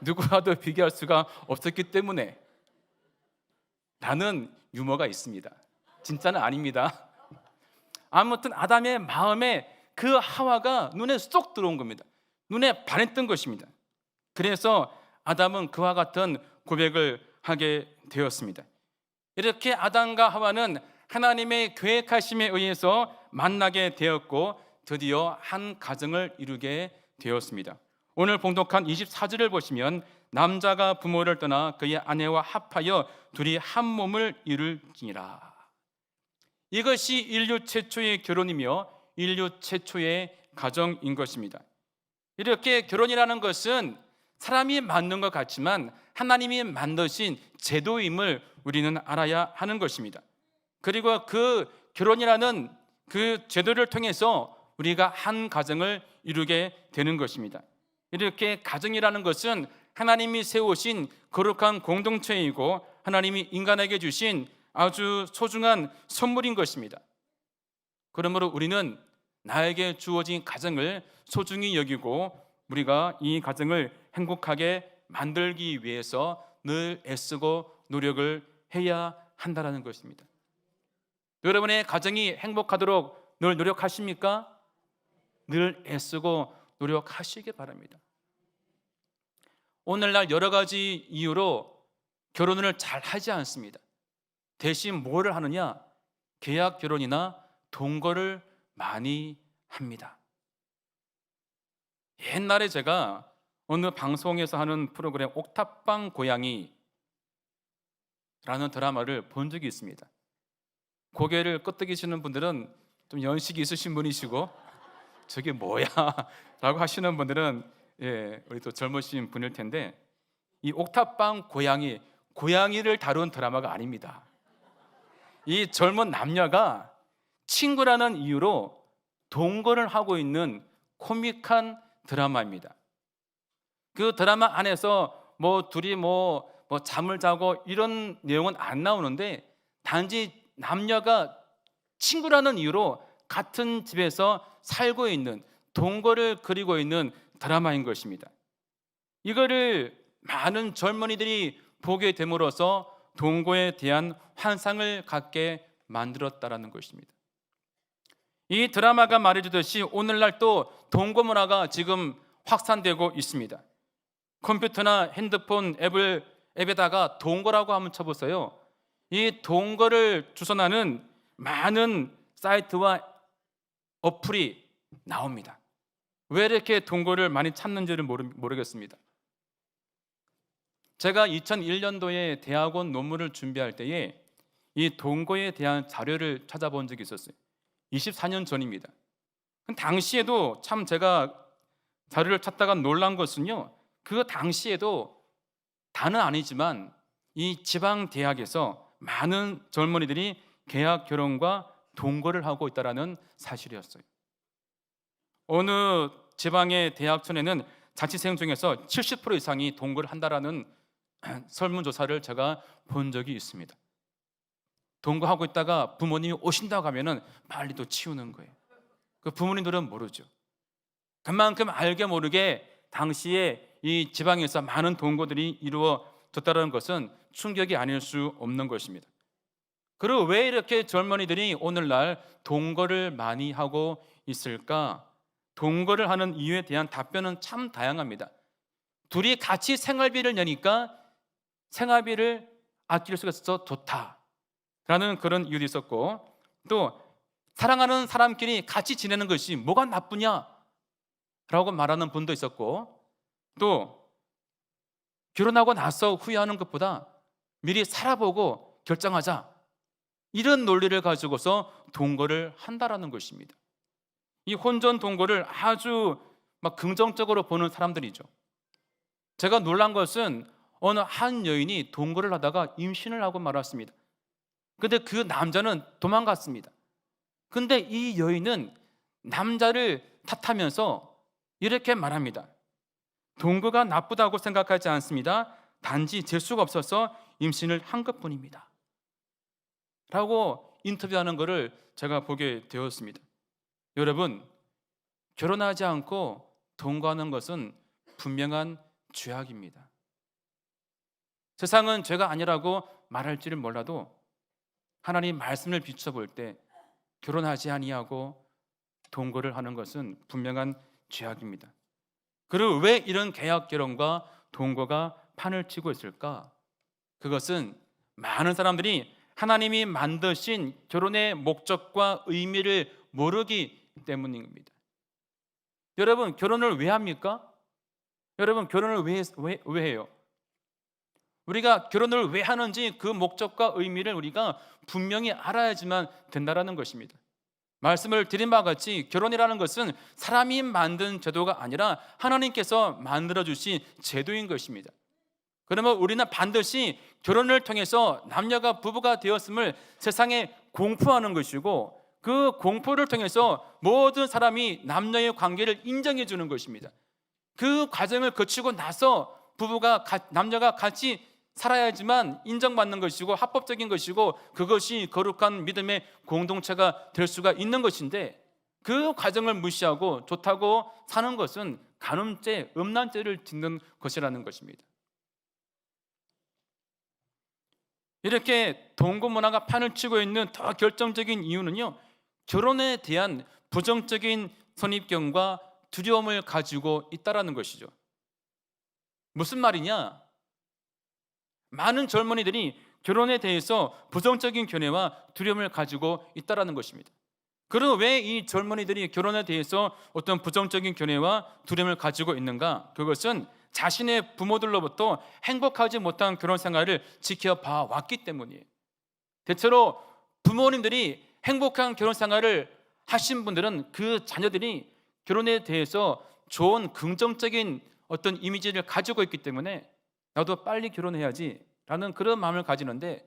누구와도 비교할 수가 없었기 때문에. 라는 유머가 있습니다. 진짜는 아닙니다. 아무튼 아담의 마음에 그 하와가 눈에 쏙 들어온 겁니다. 눈에 반했던 것입니다. 그래서 아담은 그와 같은 고백을 하게 되었습니다. 이렇게 아담과 하와는 하나님의 계획하심에 의해서 만나게 되었고 드디어 한 가정을 이루게 되었습니다. 오늘 봉독한 24절을 보시면 남자가 부모를 떠나 그의 아내와 합하여 둘이 한 몸을 이룰지니라. 이것이 인류 최초의 결혼이며 인류 최초의 가정인 것입니다. 이렇게 결혼이라는 것은 사람이 만든 것 같지만 하나님이 만드신 제도임을 우리는 알아야 하는 것입니다. 그리고 그 결혼이라는 그 제도를 통해서 우리가 한 가정을 이루게 되는 것입니다. 이렇게 가정이라는 것은 하나님이 세우신 거룩한 공동체이고 하나님이 인간에게 주신 아주 소중한 선물인 것입니다. 그러므로 우리는 나에게 주어진 가정을 소중히 여기고 우리가 이 가정을 행복하게 만들기 위해서 늘 애쓰고 노력을 해야 한다는 것입니다. 여러분의 가정이 행복하도록 늘 노력하십니까? 늘 애쓰고 노력하시기 바랍니다. 오늘날 여러 가지 이유로 결혼을 잘 하지 않습니다. 대신 뭐를 하느냐? 계약 결혼이나 동거를 많이 합니다. 옛날에 제가 어느 방송에서 하는 프로그램 옥탑방 고양이라는 드라마를 본 적이 있습니다. 고개를 끄덕이시는 분들은 좀 연식이 있으신 분이시고 저게 뭐야? 라고 하시는 분들은 우리 또 젊으신 분일 텐데, 이 옥탑방 고양이를 다룬 드라마가 아닙니다. 이 젊은 남녀가 친구라는 이유로 동거를 하고 있는 코믹한 드라마입니다. 그 드라마 안에서 둘이 잠을 자고 이런 내용은 안 나오는데 단지 남녀가 친구라는 이유로 같은 집에서 살고 있는 동거를 그리고 있는 드라마인 것입니다. 이거를 많은 젊은이들이 보게 됨으로써 동거에 대한 환상을 갖게 만들었다라는 것입니다. 이 드라마가 말해주듯이 오늘날 또 동거 문화가 지금 확산되고 있습니다. 컴퓨터나 핸드폰 앱에다가 동거라고 한번 쳐보세요. 이 동거를 주선하는 많은 사이트와 어플이 나옵니다. 왜 이렇게 동거를 많이 찾는지를 모르겠습니다. 제가 2001년도에 대학원 논문을 준비할 때에 이 동거에 대한 자료를 찾아본 적이 있었어요. 24년 전입니다. 당시에도 참 제가 자료를 찾다가 놀란 것은요, 그 당시에도 다는 아니지만 이 지방 대학에서 많은 젊은이들이 계약 결혼과 동거를 하고 있다는 사실이었어요. 어느 지방의 대학촌에는 자취생 중에서 70% 이상이 동거를 한다라는 설문조사를 제가 본 적이 있습니다. 동거하고 있다가 부모님이 오신다고 하면은 빨리 또 치우는 거예요. 그 부모님들은 모르죠. 그만큼 알게 모르게 당시에 이 지방에서 많은 동거들이 이루어졌다는 것은 충격이 아닐 수 없는 것입니다. 그리고 왜 이렇게 젊은이들이 오늘날 동거를 많이 하고 있을까? 동거를 하는 이유에 대한 답변은 참 다양합니다. 둘이 같이 생활비를 내니까 생활비를 아낄 수가 있어서 좋다라는 그런 이유도 있었고, 또 사랑하는 사람끼리 같이 지내는 것이 뭐가 나쁘냐라고 말하는 분도 있었고, 또 결혼하고 나서 후회하는 것보다 미리 살아보고 결정하자, 이런 논리를 가지고서 동거를 한다라는 것입니다. 이 혼전 동거를 아주 긍정적으로 보는 사람들이죠. 제가 놀란 것은 어느 한 여인이 동거를 하다가 임신을 하고 말았습니다. 근데 그 남자는 도망갔습니다. 근데 이 여인은 남자를 탓하면서 이렇게 말합니다. 동거가 나쁘다고 생각하지 않습니다. 단지 재수가 없어서 임신을 한 것뿐입니다. 라고 인터뷰하는 것을 제가 보게 되었습니다. 여러분, 결혼하지 않고 동거하는 것은 분명한 죄악입니다. 세상은 죄가 아니라고 말할지를 몰라도 하나님 말씀을 비춰볼 때 결혼하지 아니하고 동거를 하는 것은 분명한 죄악입니다. 그리고 왜 이런 계약 결혼과 동거가 판을 치고 있을까? 그것은 많은 사람들이 하나님이 만드신 결혼의 목적과 의미를 모르기 때문입니다. 여러분, 결혼을 왜 합니까? 여러분, 결혼을 왜 해요? 우리가 결혼을 왜 하는지 그 목적과 의미를 우리가 분명히 알아야지만 된다라는 것입니다. 말씀을 드린 바와 같이 결혼이라는 것은 사람이 만든 제도가 아니라 하나님께서 만들어주신 제도인 것입니다. 그러면 우리는 반드시 결혼을 통해서 남녀가 부부가 되었음을 세상에 공포하는 것이고, 그 공포를 통해서 모든 사람이 남녀의 관계를 인정해 주는 것입니다. 그 과정을 거치고 나서 남녀가 같이 살아야지만 인정받는 것이고 합법적인 것이고 그것이 거룩한 믿음의 공동체가 될 수가 있는 것인데, 그 과정을 무시하고 좋다고 사는 것은 간음죄, 음란죄를 짓는 것이라는 것입니다. 이렇게 동거 문화가 판을 치고 있는 더 결정적인 이유는요, 결혼에 대한 부정적인 선입견과 두려움을 가지고 있다라는 것이죠. 무슨 말이냐? 많은 젊은이들이 결혼에 대해서 부정적인 견해와 두려움을 가지고 있다라는 것입니다. 그럼 왜 이 젊은이들이 결혼에 대해서 어떤 부정적인 견해와 두려움을 가지고 있는가? 그것은 자신의 부모들로부터 행복하지 못한 결혼 생활을 지켜봐 왔기 때문이에요. 대체로 부모님들이 행복한 결혼 생활을 하신 분들은 그 자녀들이 결혼에 대해서 좋은 긍정적인 어떤 이미지를 가지고 있기 때문에 나도 빨리 결혼해야지 라는 그런 마음을 가지는데,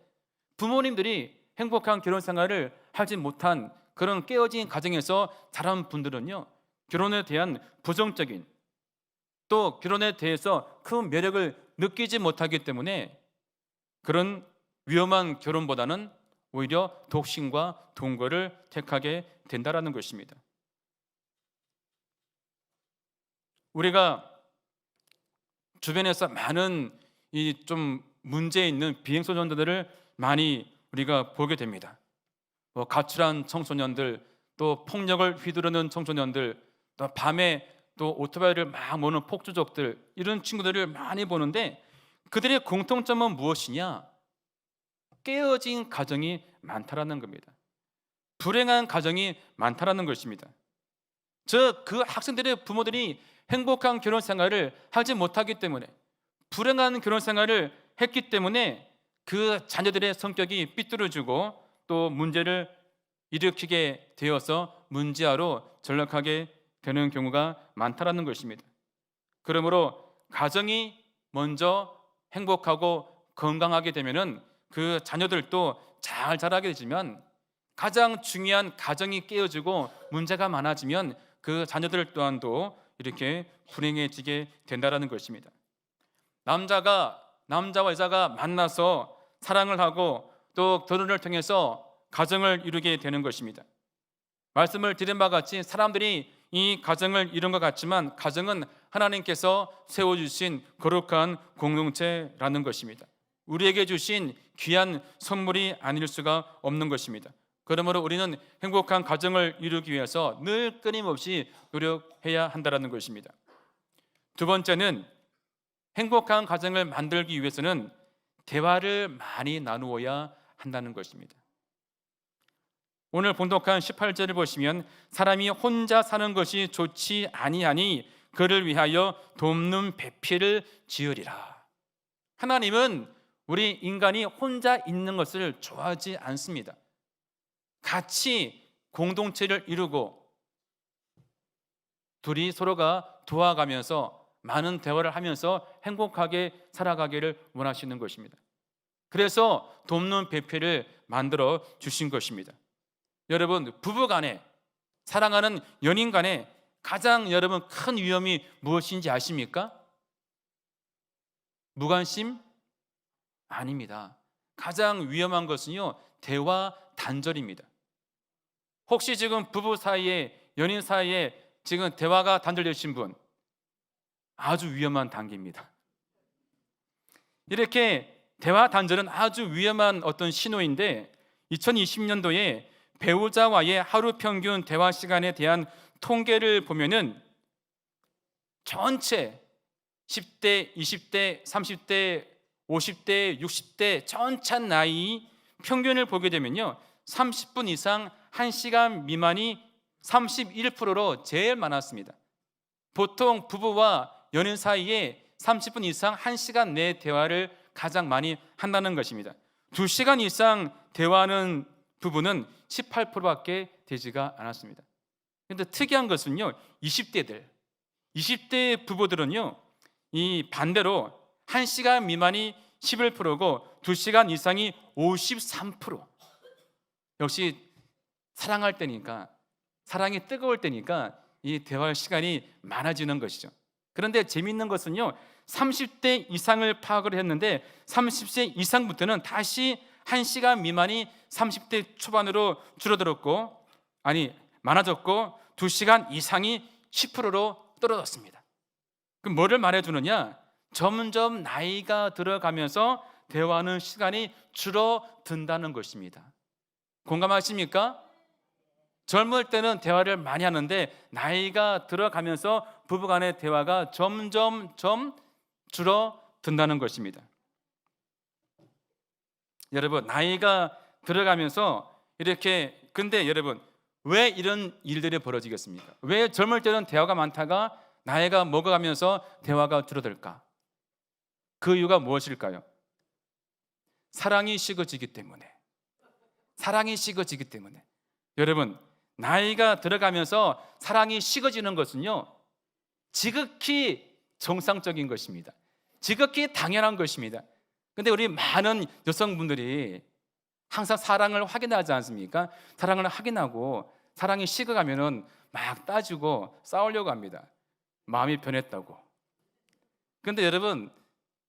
부모님들이 행복한 결혼 생활을 하지 못한 그런 깨어진 가정에서 자란 분들은요, 결혼에 대한 부정적인, 또 결혼에 대해서 큰 매력을 느끼지 못하기 때문에 그런 위험한 결혼보다는 오히려 독신과 동거를 택하게 된다라는 것입니다. 우리가 주변에서 많은 이 좀 문제 있는 비행소년들을 많이 우리가 보게 됩니다. 가출한 청소년들, 또 폭력을 휘두르는 청소년들, 또 밤에 또 오토바이를 막 모는 폭주족들, 이런 친구들을 많이 보는데 그들의 공통점은 무엇이냐? 깨어진 가정이 많다라는 겁니다. 불행한 가정이 많다라는 것입니다. 그 학생들의 부모들이 행복한 결혼 생활을 하지 못하기 때문에, 불행한 결혼 생활을 했기 때문에 그 자녀들의 성격이 삐뚤어지고 또 문제를 일으키게 되어서 문제아로 전락하게 되는 경우가 많다라는 것입니다. 그러므로 가정이 먼저 행복하고 건강하게 되면은 그 자녀들도 잘 자라게 되지만, 가장 중요한 가정이 깨어지고 문제가 많아지면 그 자녀들 또한도 이렇게 불행해지게 된다라는 것입니다. 남자와 여자가 만나서 사랑을 하고 또 결혼을 통해서 가정을 이루게 되는 것입니다. 말씀을 드린 바와 같이 사람들이 이 가정을 이룬 것 같지만 가정은 하나님께서 세워주신 거룩한 공동체라는 것입니다. 우리에게 주신 귀한 선물이 아닐 수가 없는 것입니다. 그러므로 우리는 행복한 가정을 이루기 위해서 늘 끊임없이 노력해야 한다는 것입니다. 두 번째는 행복한 가정을 만들기 위해서는 대화를 많이 나누어야 한다는 것입니다. 오늘 본독한 18절을 보시면 사람이 혼자 사는 것이 좋지 아니하니 그를 위하여 돕는 배필을 지으리라. 하나님은 우리 인간이 혼자 있는 것을 좋아하지 않습니다. 같이 공동체를 이루고 둘이 서로가 도와가면서 많은 대화를 하면서 행복하게 살아가기를 원하시는 것입니다. 그래서 돕는 배필을 만들어 주신 것입니다. 여러분, 부부 간에, 사랑하는 연인 간에 가장 여러분 큰 위험이 무엇인지 아십니까? 무관심? 아닙니다. 가장 위험한 것은요, 대화 단절입니다. 혹시 지금 부부 사이에, 연인 사이에 지금 대화가 단절되신 분, 아주 위험한 단계입니다. 이렇게 대화 단절은 아주 위험한 어떤 신호인데, 2020년도에 배우자와의 하루 평균 대화 시간에 대한 통계를 보면은 전체 10대, 20대, 30대, 50대, 60대 전체 나이 평균을 보게 되면요, 30분 이상 1시간 미만이 31%로 제일 많았습니다. 보통 부부와 연인 사이에 30분 이상 1시간 내 대화를 가장 많이 한다는 것입니다. 2시간 이상 대화하는 부부는 18%밖에 되지가 않았습니다. 그런데 특이한 것은요, 20대 부부들은요, 이 반대로 1시간 미만이 11%고 2시간 이상이 53%. 역시 사랑할 때니까, 사랑이 뜨거울 때니까 이 대화 시간이 많아지는 것이죠. 그런데 재미있는 것은요, 30대 이상을 파악을 했는데 30세 이상부터는 다시 1시간 미만이 30대 초반으로 줄어들었고, 많아졌고 2시간 이상이 10%로 떨어졌습니다. 그럼 뭐를 말해주느냐? 점점 나이가 들어가면서 대화하는 시간이 줄어든다는 것입니다. 공감하십니까? 젊을 때는 대화를 많이 하는데 나이가 들어가면서 부부간의 대화가 점점 줄어든다는 것입니다. 여러분, 나이가 들어가면서 이렇게, 근데 여러분, 왜 이런 일들이 벌어지겠습니까? 왜 젊을 때는 대화가 많다가 나이가 먹어가면서 대화가 줄어들까? 그 이유가 무엇일까요? 사랑이 식어지기 때문에. 사랑이 식어지기 때문에. 여러분, 나이가 들어가면서 사랑이 식어지는 것은요, 지극히 정상적인 것입니다. 지극히 당연한 것입니다. 근데 우리 많은 여성분들이 항상 사랑을 확인하지 않습니까? 사랑을 확인하고 사랑이 식어가면은 막 따지고 싸우려고 합니다. 마음이 변했다고. 근데 여러분,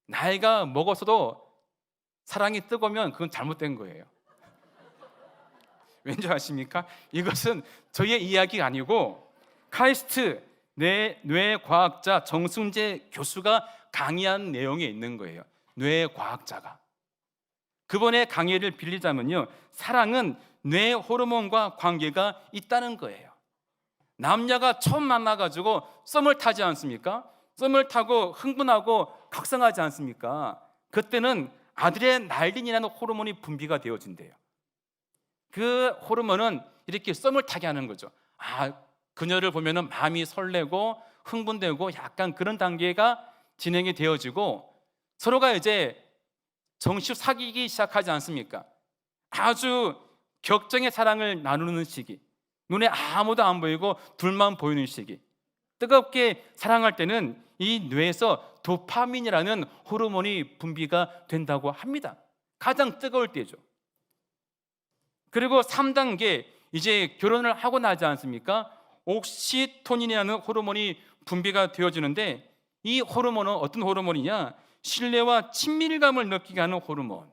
나이가 먹어서도 사랑이 뜨거우면 그건 잘못된 거예요. 왠지 아십니까? 이것은 저희의 이야기가 아니고 카이스트 뇌과학자 정순재 교수가 강의한 내용에 있는 거예요. 뇌과학자가. 그분의 강의를 빌리자면요, 사랑은 뇌 호르몬과 관계가 있다는 거예요. 남녀가 처음 만나가지고 썸을 타지 않습니까? 썸을 타고 흥분하고 각성하지 않습니까? 그때는 아드레날린이라는 호르몬이 분비가 되어진대요. 그 호르몬은 이렇게 썸을 타게 하는 거죠. 그녀를 보면은 마음이 설레고 흥분되고 약간 그런 단계가 진행이 되어지고, 서로가 이제 정식 사귀기 시작하지 않습니까? 아주 격정의 사랑을 나누는 시기, 눈에 아무도 안 보이고 둘만 보이는 시기, 뜨겁게 사랑할 때는 이 뇌에서 도파민이라는 호르몬이 분비가 된다고 합니다. 가장 뜨거울 때죠. 그리고 3단계, 이제 결혼을 하고 나지 않습니까? 옥시토닌이라는 호르몬이 분비가 되어지는데, 이 호르몬은 어떤 호르몬이냐? 신뢰와 친밀감을 느끼게 하는 호르몬.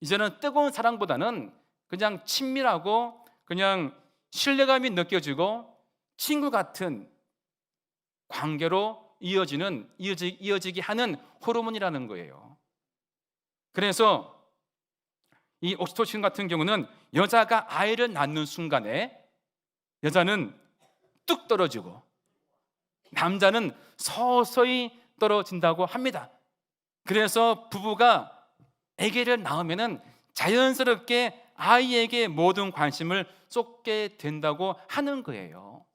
이제는 뜨거운 사랑보다는 그냥 친밀하고 그냥 신뢰감이 느껴지고 친구 같은 관계로 이어지게 하는 호르몬이라는 거예요. 그래서 이 옥시토신 같은 경우는 여자가 아이를 낳는 순간에 여자는 뚝 떨어지고 남자는 서서히 떨어진다고 합니다. 그래서 부부가 아기를 낳으면은 자연스럽게 아이에게 모든 관심을 쏟게 된다고 하는 거예요.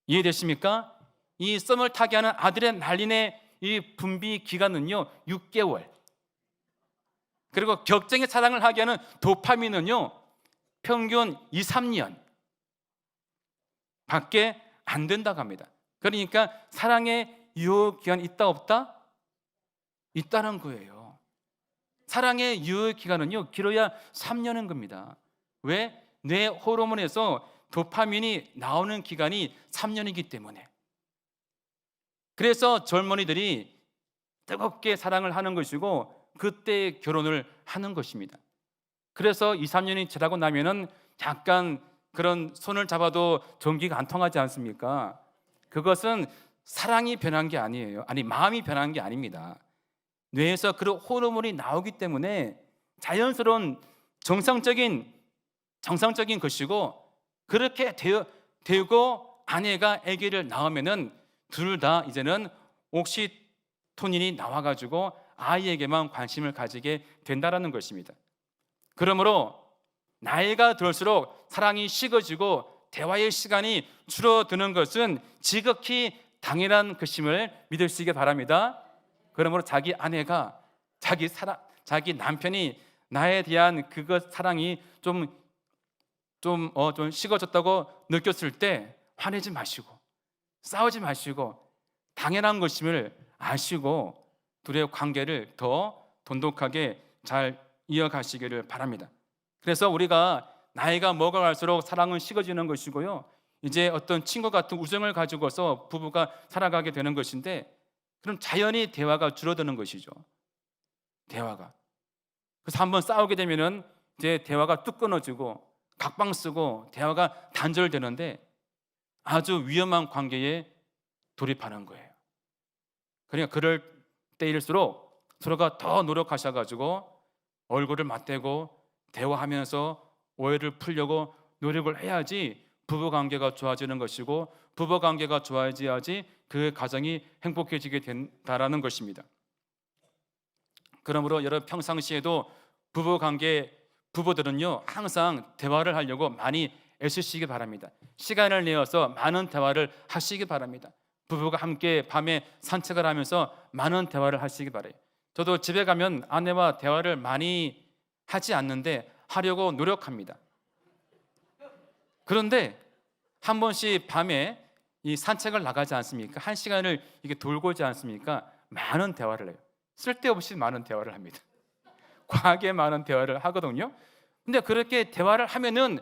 이해되십니까? 이 썸을 타게 하는 아드레날린의 이 분비 기간은요 6개월. 그리고 격정의 사랑을 하게 하는 도파민은요 평균 2-3년 밖에 안 된다고 합니다. 그러니까 사랑의 유효 기간 있다 없다? 있다는 거예요. 사랑의 유효 기간은요 길어야 3년인 겁니다. 왜? 뇌 호르몬에서 도파민이 나오는 기간이 3년이기 때문에. 그래서 젊은이들이 뜨겁게 사랑을 하는 것이고 그때 결혼을 하는 것입니다. 그래서 2, 3년이 지나고 나면은 약간 그런 손을 잡아도 전기가 안 통하지 않습니까? 그것은 사랑이 변한 게 아니에요. 아니, 마음이 변한 게 아닙니다. 뇌에서 그런 호르몬이 나오기 때문에 자연스러운 정상적인 것이고, 그렇게 되고 아내가 아기를 낳으면은 둘 다 이제는 옥시토닌이 나와가지고 아이에게만 관심을 가지게 된다라는 것입니다. 그러므로 나이가 들수록 사랑이 식어지고 대화의 시간이 줄어드는 것은 지극히 당연한 것임을 믿으시기 바랍니다. 그러므로 자기 아내가 자기 남편이 나에 대한 그것 사랑이 좀 식어졌다고 느꼈을 때 화내지 마시고 싸우지 마시고 당연한 것임을 아시고 둘의 관계를 더 돈독하게 잘 이어가시기를 바랍니다. 그래서 우리가 나이가 먹어갈수록 사랑은 식어지는 것이고요, 이제 어떤 친구 같은 우정을 가지고서 부부가 살아가게 되는 것인데, 그럼 자연히 대화가 줄어드는 것이죠. 대화가. 그래서 한번 싸우게 되면은 이제 대화가 뚝 끊어지고 각방 쓰고 대화가 단절되는데 아주 위험한 관계에 돌입하는 거예요. 그러니까 그럴 때일수록 서로가 더 노력하셔가지고 얼굴을 맞대고 대화하면서 오해를 풀려고 노력을 해야지 부부관계가 좋아지는 것이고, 부부관계가 좋아져야지 그 가정이 행복해지게 된다라는 것입니다. 그러므로 여러분 평상시에도 부부들은요 항상 대화를 하려고 많이 애쓰시기 바랍니다. 시간을 내어서 많은 대화를 하시기 바랍니다. 부부가 함께 밤에 산책을 하면서 많은 대화를 하시기 바라요. 저도 집에 가면 아내와 대화를 많이 하지 않는데 하려고 노력합니다. 그런데 한 번씩 밤에 이 산책을 나가지 않습니까? 1시간을 이게 돌고 오지 않습니까? 많은 대화를 해요. 쓸데없이 많은 대화를 합니다. 과하게 많은 대화를 하거든요. 근데 그렇게 대화를 하면은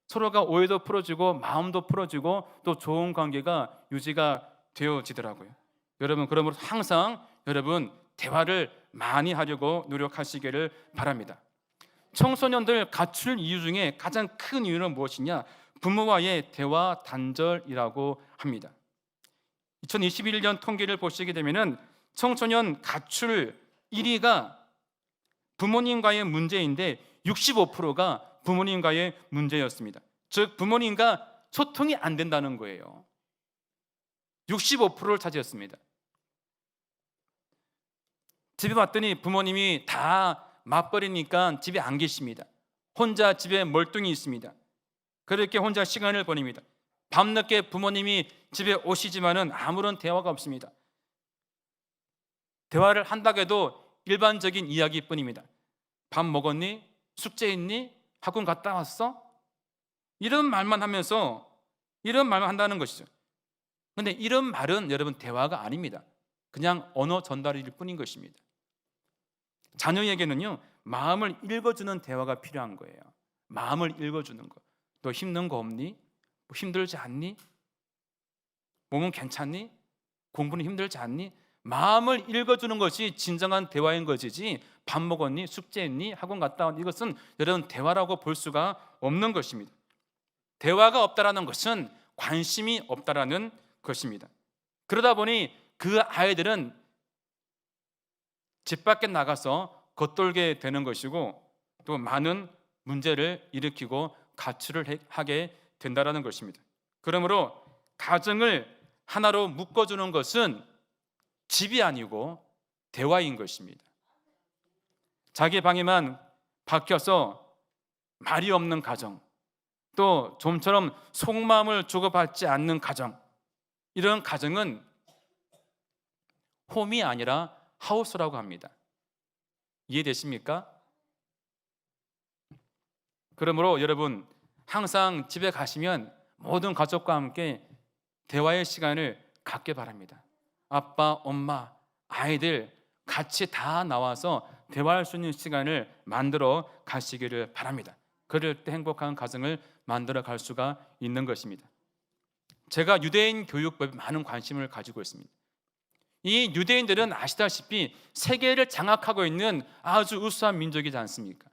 서로가 오해도 풀어지고 마음도 풀어지고 또 좋은 관계가 유지가 되어지더라고요. 여러분, 그러므로 항상 여러분 대화를 많이 하려고 노력하시기를 바랍니다. 청소년들 가출 이유 중에 가장 큰 이유는 무엇이냐? 부모와의 대화 단절이라고 합니다. 2021년 통계를 보시게 되면은 청소년 가출 1위가 부모님과의 문제인데 65%가 부모님과의 문제였습니다. 즉 부모님과 소통이 안 된다는 거예요. 65%를 차지했습니다. 집에 왔더니 부모님이 다 맞벌이니까 집에 안 계십니다. 혼자 집에 멀뚱히 있습니다. 그렇게 혼자 시간을 보냅니다. 밤늦게 부모님이 집에 오시지만은 아무런 대화가 없습니다. 대화를 한다고 해도 일반적인 이야기뿐입니다. 밥 먹었니? 숙제했니? 학원 갔다 왔어? 이런 말만 한다는 것이죠. 그런데 이런 말은 여러분 대화가 아닙니다. 그냥 언어 전달일 뿐인 것입니다. 자녀에게는요 마음을 읽어주는 대화가 필요한 거예요. 마음을 읽어주는 거. 너 힘든 거 없니? 뭐 힘들지 않니? 몸은 괜찮니? 공부는 힘들지 않니? 마음을 읽어주는 것이 진정한 대화인 것이지, 밥 먹었니? 숙제했니? 학원 갔다 왔니? 이것은 여러분 대화라고 볼 수가 없는 것입니다. 대화가 없다라는 것은 관심이 없다라는 것입니다. 그러다 보니 그 아이들은 집 밖에 나가서 겉돌게 되는 것이고 또 많은 문제를 일으키고 가출을 하게 된다라는 것입니다. 그러므로 가정을 하나로 묶어주는 것은 집이 아니고 대화인 것입니다. 자기 방에만 박혀서 말이 없는 가정, 또 좀처럼 속마음을 주고받지 않는 가정, 이런 가정은 홈이 아니라 하우스라고 합니다. 이해되십니까? 그러므로 여러분 항상 집에 가시면 모든 가족과 함께 대화의 시간을 갖게 바랍니다. 아빠, 엄마, 아이들 같이 다 나와서 대화할 수 있는 시간을 만들어 가시기를 바랍니다. 그럴 때 행복한 가정을 만들어 갈 수가 있는 것입니다. 제가 유대인 교육법에 많은 관심을 가지고 있습니다. 이 유대인들은 아시다시피 세계를 장악하고 있는 아주 우수한 민족이지 않습니까?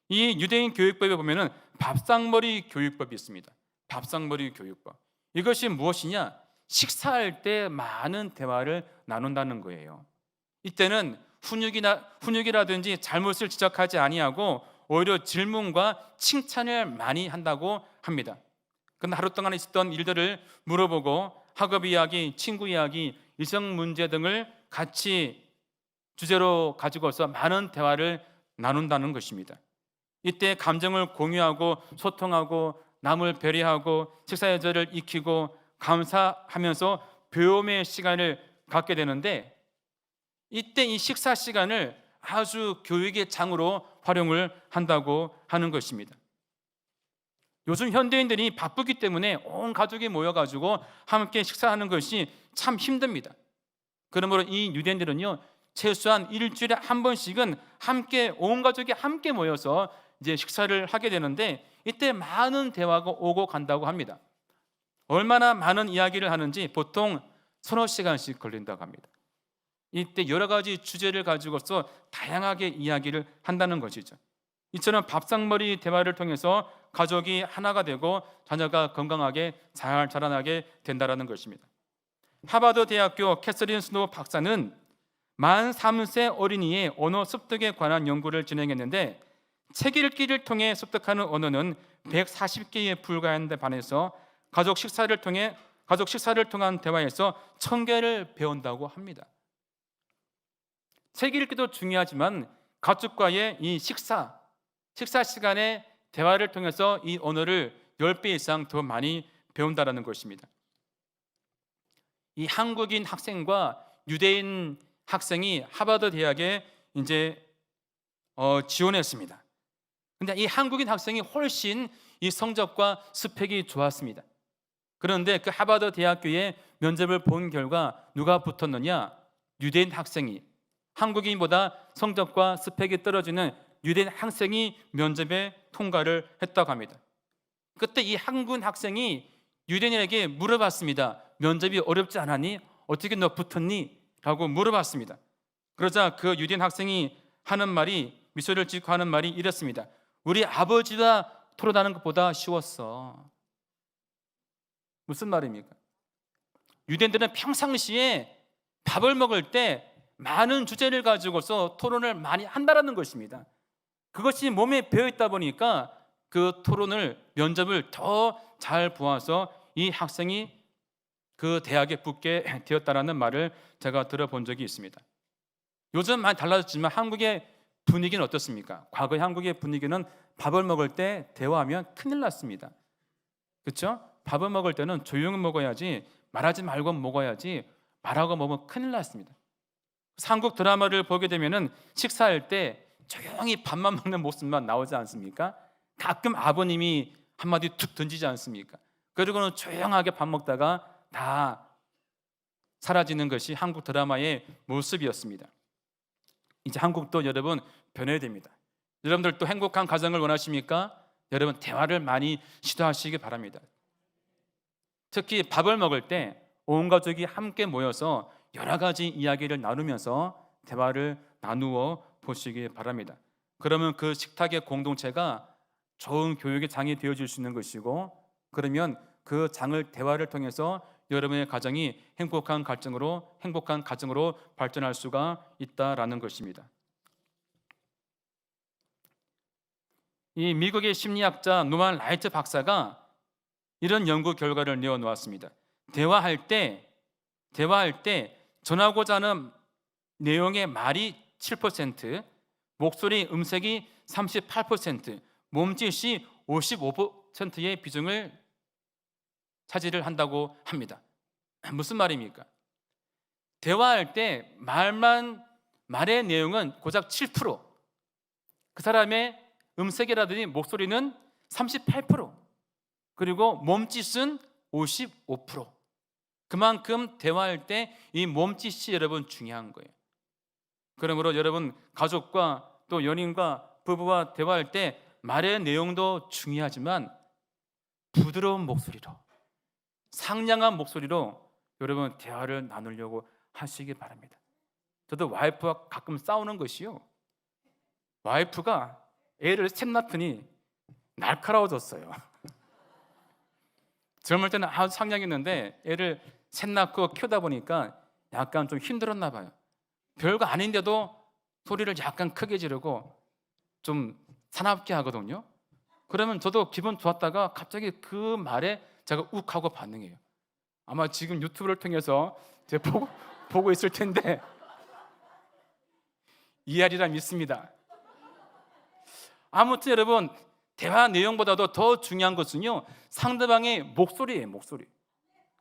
이 유대인 교육법에 보면은 밥상머리 교육법이 있습니다. 밥상머리 교육법. 이것이 무엇이냐? 식사할 때 많은 대화를 나눈다는 거예요. 이때는 훈육이라든지 잘못을 지적하지 아니하고 오히려 질문과 칭찬을 많이 한다고 합니다. 그런데 하루 동안 있었던 일들을 물어보고 학업 이야기, 친구 이야기, 이성 문제 등을 같이 주제로 가지고서 많은 대화를 나눈다는 것입니다. 이때 감정을 공유하고 소통하고 남을 배려하고 식사 예절을 익히고 감사하면서 배움의 시간을 갖게 되는데, 이때 이 식사 시간을 아주 교육의 장으로 활용을 한다고 하는 것입니다. 요즘 현대인들이 바쁘기 때문에 온 가족이 모여가지고 함께 식사하는 것이 참 힘듭니다. 그러므로 이 유대인들은요, 최소한 일주일에 한 번씩은 함께 온 가족이 함께 모여서 이제 식사를 하게 되는데, 이때 많은 대화가 오고 간다고 합니다. 얼마나 많은 이야기를 하는지 보통 서너 시간씩 걸린다고 합니다. 이때 여러 가지 주제를 가지고서 다양하게 이야기를 한다는 것이죠. 이처럼 밥상머리 대화를 통해서 가족이 하나가 되고 자녀가 건강하게 잘 자라나게 된다는 것입니다. 하버드 대학교 캐서린 스노우 박사는 만 3세 어린이의 언어 습득에 관한 연구를 진행했는데, 책 읽기를 통해 습득하는 언어는 140개에 불과한데 반해서 가족 식사를 통한 대화에서 1000개를 배운다고 합니다. 책 읽기도 중요하지만 가족과의 이 식사 시간에 대화를 통해서 이 언어를 10배 이상 더 많이 배운다는 것입니다. 이 한국인 학생과 유대인 학생이 하버드 대학에 이제 지원했습니다. 근데 이 한국인 학생이 훨씬 이 성적과 스펙이 좋았습니다. 그런데 그 하버드 대학교에 면접을 본 결과 누가 붙었느냐? 유대인 학생이, 한국인보다 성적과 스펙이 떨어지는 유대인 학생이 면접에 통과를 했다고 합니다. 그때 이 한국인 학생이 유대인에게 물어봤습니다. 면접이 어렵지 않았니? 어떻게 너 붙었니? 라고 물어봤습니다. 그러자 그 유대인 학생이 하는 말이, 미소를 짓고 하는 말이 이렇습니다. 우리 아버지와 토론하는 것보다 쉬웠어. 무슨 말입니까? 유대인들은 평상시에 밥을 먹을 때 많은 주제를 가지고서 토론을 많이 한다는 것입니다. 그것이 몸에 배어있다 보니까 그 토론을, 면접을 더 잘 보아서 이 학생이 그 대학에 붙게 되었다는 말을 제가 들어본 적이 있습니다. 요즘 많이 달라졌지만 한국의 분위기는 어떻습니까? 과거의 한국의 분위기는 밥을 먹을 때 대화하면 큰일 났습니다. 그렇죠? 밥을 먹을 때는 조용히 먹어야지, 말하지 말고 먹어야지, 말하고 먹으면 큰일 났습니다. 한국 드라마를 보게 되면은 식사할 때 조용히 밥만 먹는 모습만 나오지 않습니까? 가끔 아버님이 한마디 툭 던지지 않습니까? 그리고는 조용하게 밥 먹다가 다 사라지는 것이 한국 드라마의 모습이었습니다. 이제 한국도 여러분 변해야 됩니다. 여러분들도 행복한 가정을 원하십니까? 여러분 대화를 많이 시도하시기 바랍니다. 특히 밥을 먹을 때 온 가족이 함께 모여서 여러 가지 이야기를 나누면서 대화를 나누어 보시기 바랍니다. 그러면 그 식탁의 공동체가 좋은 교육의 장이 되어줄 수 있는 것이고, 그러면 그 장을 대화를 통해서 여러분의 가정이 행복한 가정으로 발전할 수가 있다라는 것입니다. 이 미국의 심리학자 노만 라이트 박사가 이런 연구 결과를 내어놓았습니다. 대화할 때 전하고자 하는 내용의 말이 7%, 목소리 음색이 38%, 몸짓이 55%의 비중을 차지를 한다고 합니다. 무슨 말입니까? 대화할 때 말의 내용은 고작 7%, 그 사람의 음색이라든지 목소리는 38%, 그리고 몸짓은 55%. 그만큼 대화할 때 이 몸짓이 여러분 중요한 거예요. 그러므로 여러분 가족과 또 연인과 부부와 대화할 때 말의 내용도 중요하지만 부드러운 목소리로, 상냥한 목소리로 여러분 대화를 나누려고 하시기 바랍니다. 저도 와이프와 가끔 싸우는 것이요, 와이프가 애를 셋 낳더니 날카로워졌어요. 젊을 때는 아주 상냥했는데 애를 셋 낳고 키우다 보니까 약간 좀 힘들었나 봐요. 별거 아닌데도 소리를 약간 크게 지르고 좀 사납게 하거든요. 그러면 저도 기분 좋았다가 갑자기 그 말에 제가 욱하고 반응해요. 아마 지금 유튜브를 통해서 제가 보고 있을 텐데 이해하리라 믿습니다. 아무튼 여러분, 대화 내용보다도 더 중요한 것은요, 상대방의 목소리예요. 목소리.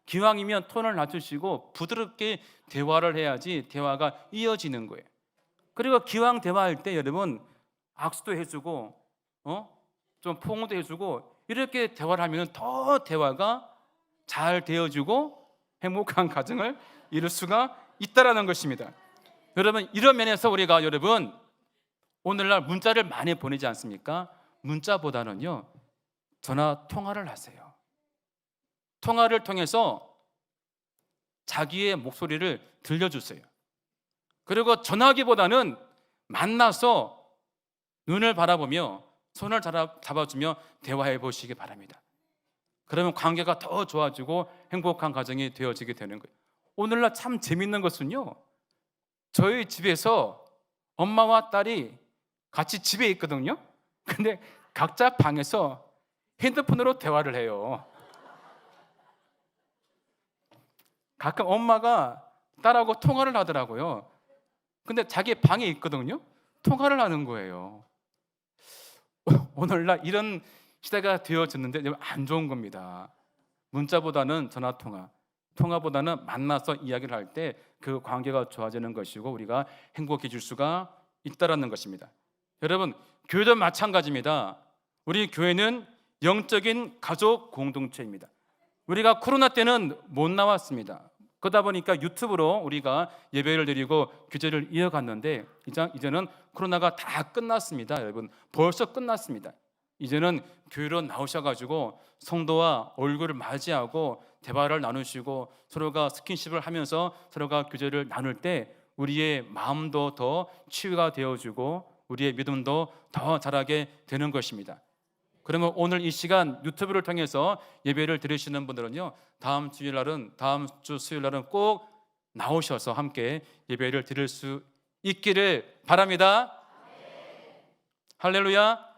기왕이면 톤을 낮추시고 부드럽게 대화를 해야지 대화가 이어지는 거예요. 그리고 기왕 대화할 때 여러분 악수도 해주고 좀 포옹도 해주고 이렇게 대화를 하면 더 대화가 잘 되어지고 행복한 가정을 이룰 수가 있다라는 것입니다. 여러분, 이런 면에서 우리가 여러분 오늘날 문자를 많이 보내지 않습니까? 문자보다는요 전화 통화를 하세요. 통화를 통해서 자기의 목소리를 들려주세요. 그리고 전화기보다는 만나서 눈을 바라보며 손을 잡아주며 대화해 보시기 바랍니다. 그러면 관계가 더 좋아지고 행복한 가정이 되어지게 되는 거예요. 오늘날 참 재밌는 것은요, 저희 집에서 엄마와 딸이 같이 집에 있거든요. 근데 각자 방에서 핸드폰으로 대화를 해요. 가끔 엄마가 딸하고 통화를 하더라고요. 근데 자기 방에 있거든요. 통화를 하는 거예요. 오늘날 이런 시대가 되어졌는데 안 좋은 겁니다. 문자보다는 전화통화, 통화보다는 만나서 이야기를 할 때 그 관계가 좋아지는 것이고 우리가 행복해질 수가 있다라는 것입니다. 여러분, 교회도 마찬가지입니다. 우리 교회는 영적인 가족 공동체입니다. 우리가 코로나 때는 못 나왔습니다. 그러다 보니까 유튜브로 우리가 예배를 드리고 교제를 이어갔는데 이제는 코로나가 다 끝났습니다. 여러분, 벌써 끝났습니다. 이제는 교회로 나오셔가지고 성도와 얼굴을 맞이하고 대화를 나누시고 서로가 스킨십을 하면서 서로가 교제를 나눌 때 우리의 마음도 더 치유가 되어지고 우리의 믿음도 더 자라게 되는 것입니다. 그러면 오늘 이 시간 유튜브를 통해서 예배를 들으시는 분들은요, 다음 주 수요일날은 꼭 나오셔서 함께 예배를 드릴 수 있기를 바랍니다. 할렐루야.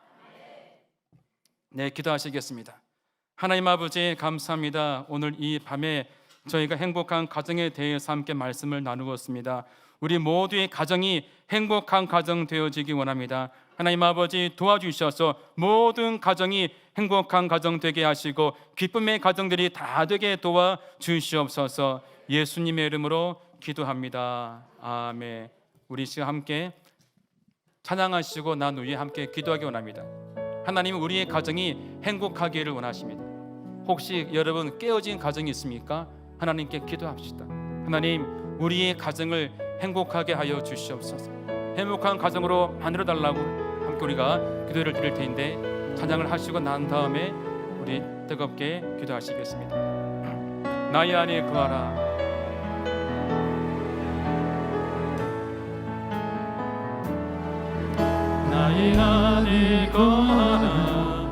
네, 기도하시겠습니다. 하나님 아버지, 감사합니다. 오늘 이 밤에 저희가 행복한 가정에 대해서 함께 말씀을 나누었습니다. 우리 모두의 가정이 행복한 가정 되어지기 원합니다. 하나님 아버지, 도와주셔서 모든 가정이 행복한 가정 되게 하시고 기쁨의 가정들이 다 되게 도와주시옵소서. 예수님의 이름으로 기도합니다. 아멘. 우리 시간 함께 찬양하시고 난 후에 함께 기도하기 원합니다. 하나님은 우리의 가정이 행복하기를 원하십니다. 혹시 여러분 깨어진 가정이 있습니까? 하나님께 기도합시다. 하나님, 우리의 가정을 행복하게 하여 주시옵소서. 행복한 가정으로 만들어달라고 함께 우리가 기도를 드릴 텐데 찬양을 하시고 난 다음에 우리 뜨겁게 기도하시겠습니다. 나의 안에 거하라.
나의 안에 거하라.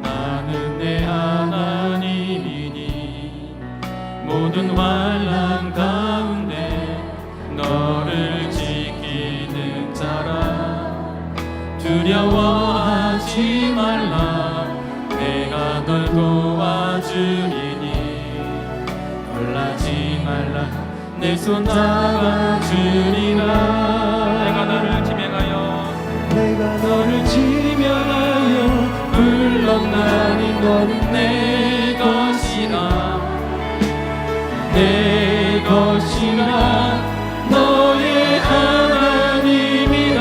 나는 내 하나님이니 모든 환난 가운데 너를 지키는 자라. 두려워하지 말라. 내가 널 도와주리니 놀라지 말라. 내 손 잡아주리라.
내가 너를 지명하여
물러나니 너는 내 것이라. 내 것이라. 너의 하나님이라.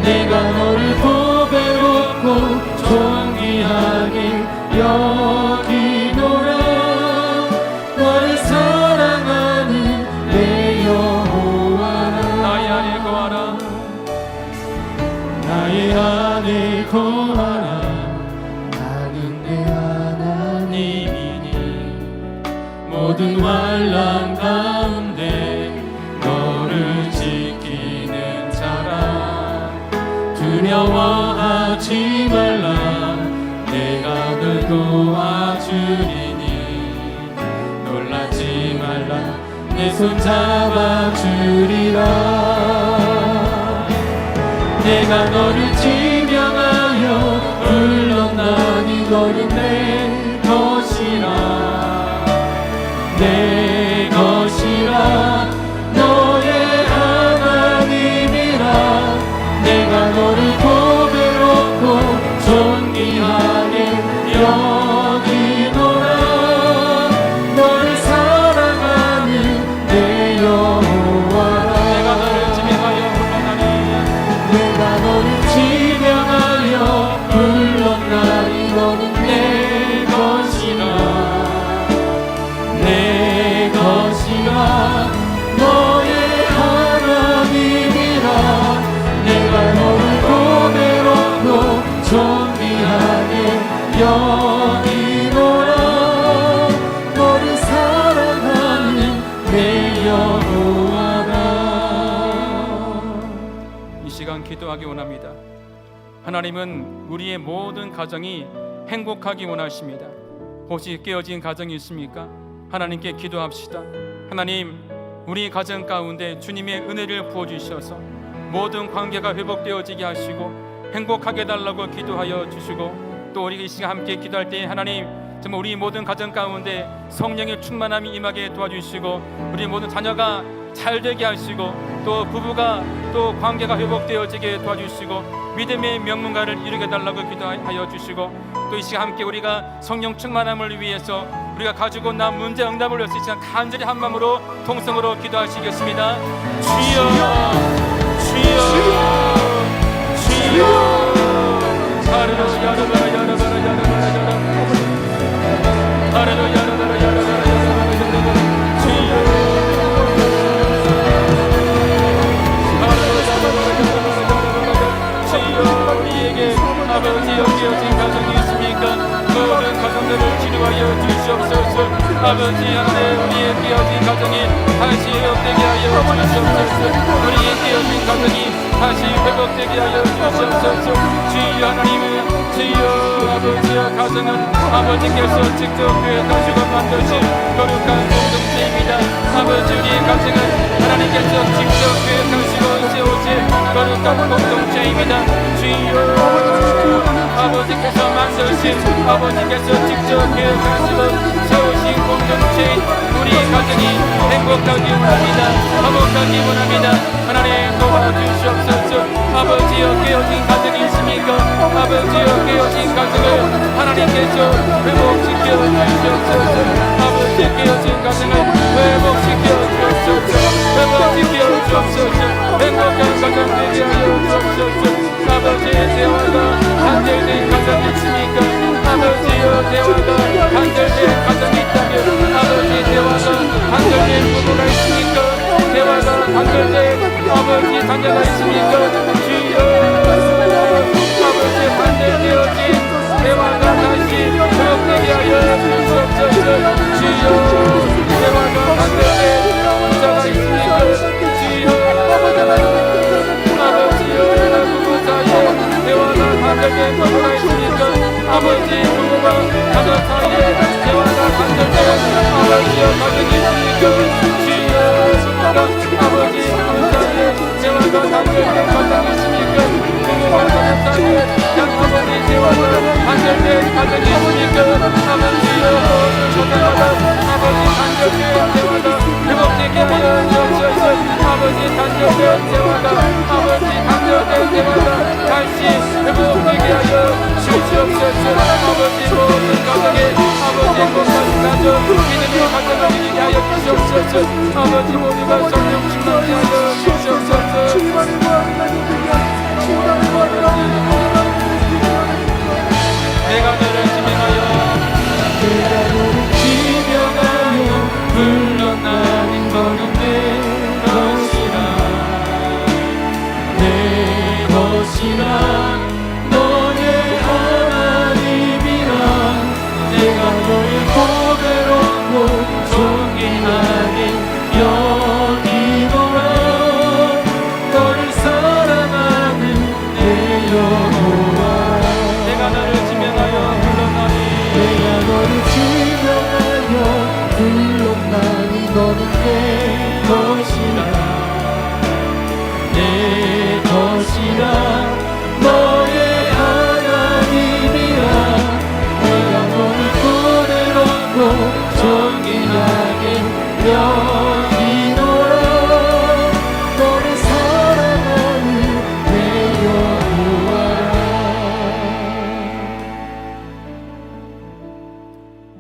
내가 너를 보배롭고 존귀하게 여기노라. 너를 기뻐하라 나는 내 하나님이니 모든 환난 가운데 너를 지키는 자라 두려워하지 말라 내가 널 도와주리니 놀라지 말라 내 손 잡아주리라 내가 너를 지명하여 불렀나니 너는 내 것이라 내 것이라 너의 하나님이라 내가 너를 보배롭고 존귀하게 여기노라 너를 사랑하는 내 여호와라 내가 너를 지명하여 불렀나니 내가 너를 지명하여 불렀나니 너는 내 것이라 내 것이라 너의 하나님이라 내가 너를 보배롭고 존귀하게 여기노라 너를 사랑하는 내 여호와라
이 시간 기도하기 원합니다. 하나님은 우리의 모든 가정이 행복하기 원하십니다. 혹시 깨어진 가정이 있습니까? 하나님께 기도합시다. 하나님, 우리 가정 가운데 주님의 은혜를 부어주셔서 모든 관계가 회복되어지게 하시고 행복하게 달라고 기도하여 주시고 또 우리 이 시간 함께 기도할 때 하나님 정말 우리 모든 가정 가운데 성령의 충만함이 임하게 도와주시고 우리 모든 자녀가 잘 되게 하시고 또 부부가 또 관계가 회복되어지게 도와주시고 믿음의 명문가를 이루게 달라고 기도하여 주시고 또 이 시간 함께 우리가 성령 충만함을 위해서 우리가 가지고 난 문제 응답을 위해서 이 시간 간절히 한 마음으로 통성으로 기도하시겠습니다. 주여 주여 주여 하루로 야르바라 야르바라 야르바라 하루로 야르바라 야르바라 야르바라 주여 우리에게 아버지 깨어진 가정이 있습니까? 모든 가정들을 치료하여 주시옵소서. 아버지 하나님 우리의 깨어진 가정이 다시 회복되게 하여 주시옵소서. 우리의 깨어진 가정이 다시 회복되게 하여 주시옵소서. 주여 하나님은 주여 아버지와 가정은 아버지께서 직접 계획하시고 만드신 거룩한 공동체입니다. 아버지 우리의 가정은 하나님께서 직접 계획하시고 세우신 거룩한 공동체입니다. 주여 아버지께서 만드신 아버지께서 직접 계획하시고 세우신 공동체인 우리 가정이 행복하기 원합니다. 화목하기 원합니다. 하나님 도와주시옵소서. 아버지여 깨어진 가정이 있습니까? 아버지여 깨어진 가정을 하나님께서 회복시켜 주시옵소서. 아버지 깨어진 가정을 회복시켜 주옵소서. 회복시켜 주옵소서. 행복한 가정 되게 하여 주옵소서. 아버지의 대화가 단절된 가정이 있습니까? 아버지여 대화가 단절된 가정이 있다면 아버지 대화가 단절된 부부가 있습니까? 대화가 단절된 아버지 자녀가 있습니까? 주여 아버지 단절되어진 대화가 다시 회복되게 하여 주옵소서. 주여 대화가 단절된 부자가 있습니까? 주여 아버지여 부부 사이에 대화가 단절된 부부가 있습니까? 아버지 부부가 가족 사이에 대화가 단절된 아버지여 가정이 있습니까? 주여 아버지 부부 사이에 대화가 단절된 가정이 있습니까? 부부가 가족 사이에 양아버지 대화가 단절된 가정이 있습니까? 아버지여 조상마다 아버지 단절된 대화가 회복되게 하여 주옵소서. 아버지 단절된 대화가 아버지 단절된 대화가 다시 회복되게 하여 주시옵소서. 아버지 모든 가정에 아버지 행복한 가정 믿음의 가정을 이루게 하여 주시옵소서. 아버지 모두가 성령 충만케 하여 주시옵소서. 내가 너를 지명하여 불러나는 너는 내 것이라 내 것이라 너의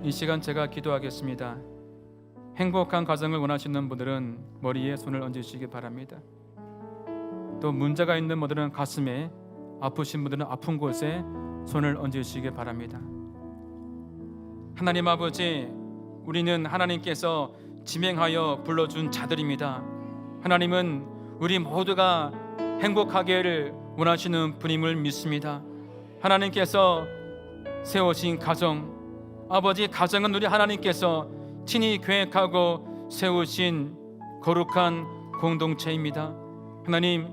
이 시간 제가 기도하겠습니다. 행복한 가정을 원하시는 분들은 머리에 손을 얹으시기 바랍니다. 또 문제가 있는 분들은 가슴에, 아프신 분들은 아픈 곳에 손을 얹으시기 바랍니다. 하나님 아버지, 우리는 하나님께서 지명하여 불러준 자들입니다. 하나님은 우리 모두가 행복하기를 원하시는 분임을 믿습니다. 하나님께서 세우신 가정, 아버지, 가정은 우리 하나님께서 친히 계획하고 세우신 거룩한 공동체입니다. 하나님,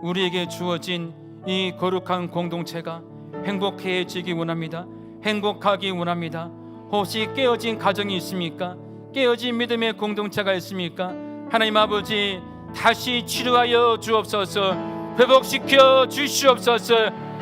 우리에게 주어진 이 거룩한 공동체가 행복해지기 원합니다. 행복하기 원합니다. 혹시 깨어진 가정이 있습니까? 깨어진 믿음의 공동체가 있습니까? 하나님 아버지, 다시 치료하여 주옵소서. 회복시켜 주시옵소서.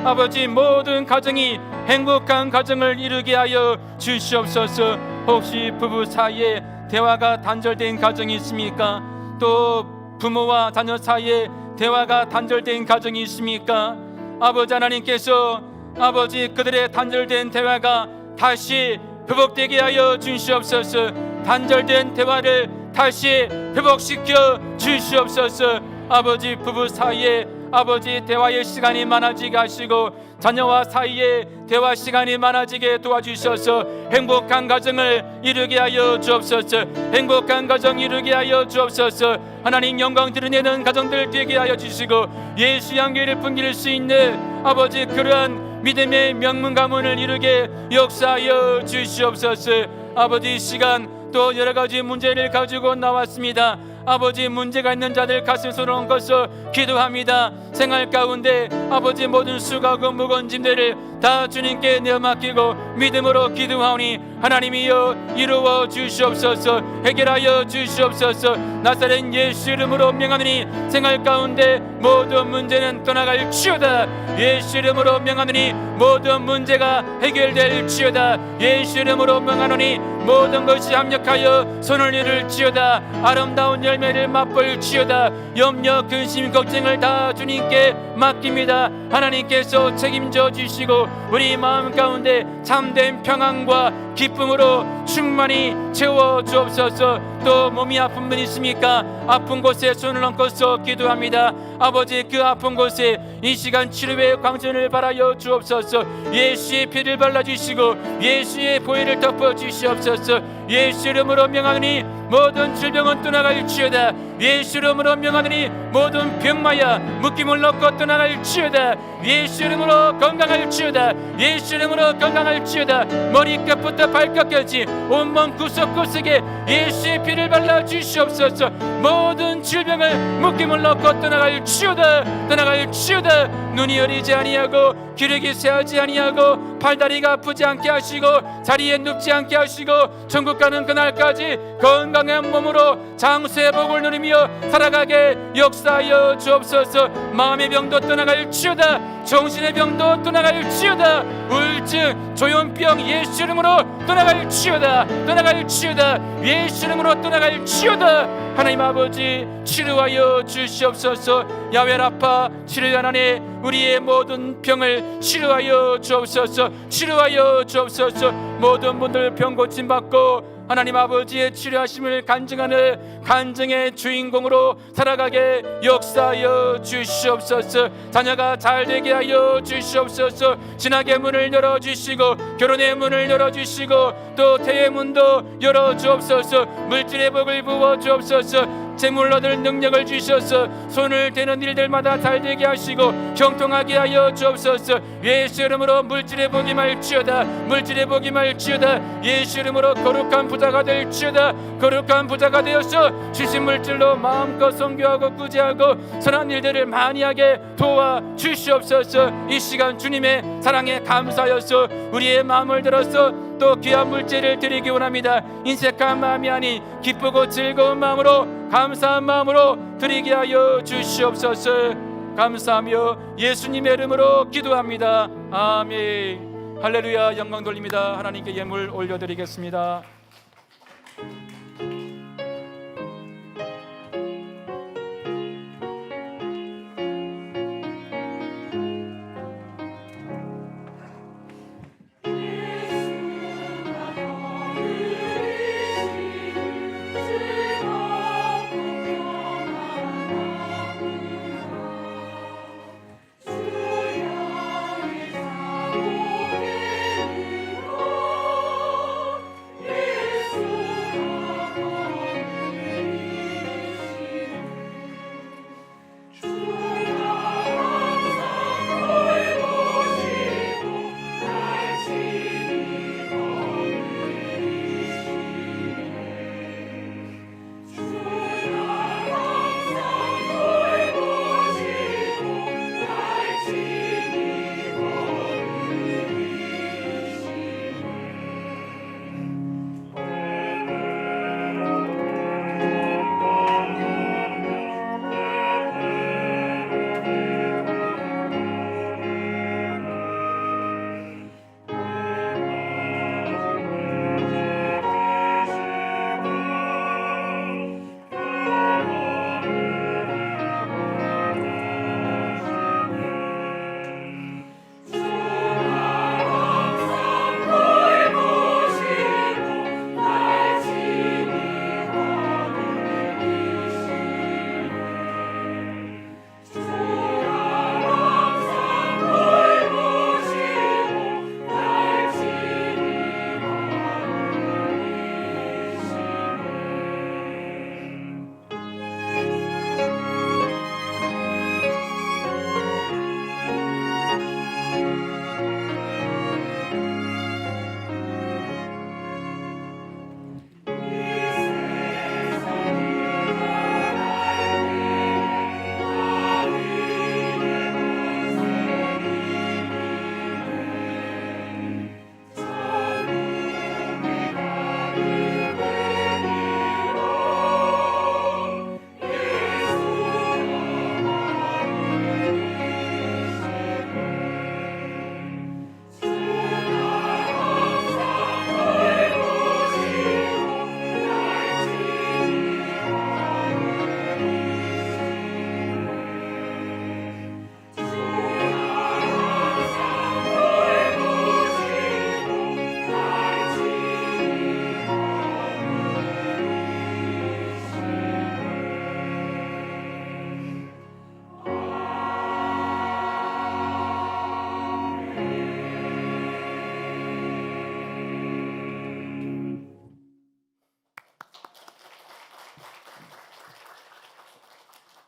아버지, 모든 가정이 행복한 가정을 이루게 하여 주시옵소서. 혹시 부부 사이에 대화가 단절된 가정이 있습니까? 또 부모와 자녀 사이에 대화가 단절된 가정이 있습니까? 아버지 하나님께서 아버지 그들의 단절된 대화가 다시 회복되게 하여 주시옵소서. 단절된 대화를 다시 회복시켜 주시옵소서. 아버지, 부부 사이에 아버지 대화의 시간이 많아지게 하시고 자녀와 사이에 대화 시간이 많아지게 도와주셔서 행복한 가정을 이루게 하여 주옵소서. 행복한 가정 이루게 하여 주옵소서. 하나님 영광 드러내는 가정들 되게 하여 주시고 예수 향기를 풍길 수 있는 아버지 그러한 믿음의 명문 가문을 이루게 역사하여 주시옵소서. 아버지, 이 시간 또 여러 가지 문제를 가지고 나왔습니다. 아버지, 문제가 있는 자들 가슴 손을 얹어서 기도합니다. 생활 가운데 아버지 모든 수고하고 무거운 짐들을 다 주님께 내어 맡기고 믿음으로 기도하오니 하나님이여 이루어 주시옵소서. 해결하여 주시옵소서. 나사렛 예수 이름으로 명하노니 생활 가운데 모든 문제는 떠나갈지어다. 예수 이름으로 명하노니 모든 문제가 해결될지어다. 예수 이름으로 명하노니 모든 것이 합력하여 손을 이룰지어다. 아름다운 열매를 맛볼지어다. 염려, 근심, 걱정을 다 주님께 맡깁니다. 하나님께서 책임져 주시고 우리 마음 가운데 참된 평안과 기쁨으로 충만히 채워 주옵소서. 또 몸이 아픈 분 있습니까? 아픈 곳에 손을 얹고서 기도합니다. 아버지, 그 아픈 곳에 이 시간 치료의 광선을 발하여 주옵소서. 예수의 피를 발라주시고 예수의 보혈을 덮어주시옵소서. 예수 이름으로 명하노니 모든 질병은 떠나갈지어다. 예수 이름으로 명하노니 모든 병마야 묶임을 놓고 떠나갈지어다. 예수 이름으로 건강할지어다. 예수 이름으로 건강할지어다. 머리끝부터 발끝까지 온몸 구석구석에 예수의 피를 발라주시옵소서. 모든 질병을 묶임을 놓고 떠나갈지어다. 떠나갈지어다. 눈이 어리지 아니하고 기력이 쇠하지 아니하고 팔다리가 아프지 않게 하시고 자리에 눕지 않게 하시고 천국 가는 그날까지 건강한 몸으로 장수의 복을 누리며 살아가게 역사하여 주옵소서. 마음의 병도 떠나갈지어다. 정신의 병도 떠나갈지어다. 우울증, 조현병 예수 이름으로 떠나갈지어다. 떠나갈지어다. 예수 이름으로 떠나갈지어다. 하나님 아버지, 치료하여 주시옵소서. 야외라파 치료한 안에 우리의 모든 병을 치료하여 주옵소서. 치료하여 주옵소서. 모든 분들 병 고침 받고 하나님 아버지의 치료하심을 간증하는 간증의 주인공으로 살아가게 역사하여 주시옵소서. 자녀가 잘되게 하여 주시옵소서. 신학의 문을 열어주시고 결혼의 문을 열어주시고 또 태의 문도 열어주옵소서. 물질의 복을 부어주옵소서. 재물 얻을 능력을 주셔서 손을 대는 일들마다 잘되게 하시고 형통하게 하여 주옵소서. 예수 이름으로 물질의 복이 말지어다. 물질의 복이 말지어다. 예수 이름으로 거룩한 부자가 될지어다. 거룩한 부자가 되어서 주신 물질로 마음껏 선교하고 구제하고 선한 일들을 많이 하게 도와 주시옵소서. 이 시간 주님의 사랑에 감사하여서 우리의 마음을 들어서 또 귀한 물질을 드리기 원합니다. 인색한 마음이 아닌 기쁘고 즐거운 마음으로 감사한 마음으로 드리게 하여 주시옵소서. 감사하며 예수님의 이름으로 기도합니다. 아멘. 할렐루야. 영광 돌립니다. 하나님께 예물 올려드리겠습니다.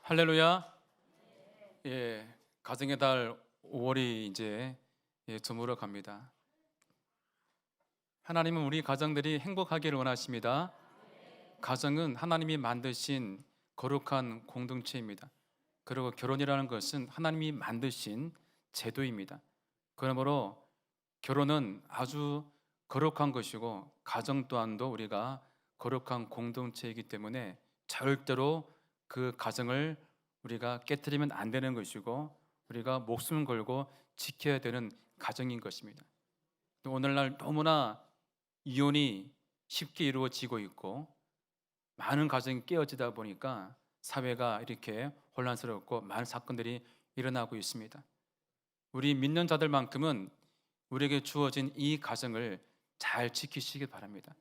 할렐루야. 예, 가정의 달 5월이 이제 저물어 갑니다. 하나님은 우리 가정들이 행복하기를 원하십니다. 가정은 하나님이 만드신 거룩한 공동체입니다. 그리고 결혼이라는 것은 하나님이 만드신 제도입니다. 그러므로 결혼은 아주 거룩한 것이고 가정 또한도 우리가 거룩한 공동체이기 때문에 절대로 그 가정을 우리가 깨트리면 안 되는 것이고 우리가 목숨 걸고 지켜야 되는 가정인 것입니다. 오늘날 너무나 이혼이 쉽게 이루어지고 있고 많은 가정이 깨어지다 보니까 사회가 이렇게 혼란스럽고 많은 사건들이 일어나고 있습니다. 우리 믿는 자들만큼은 우리에게 주어진 이 가정을 잘 지키시길 바랍니다.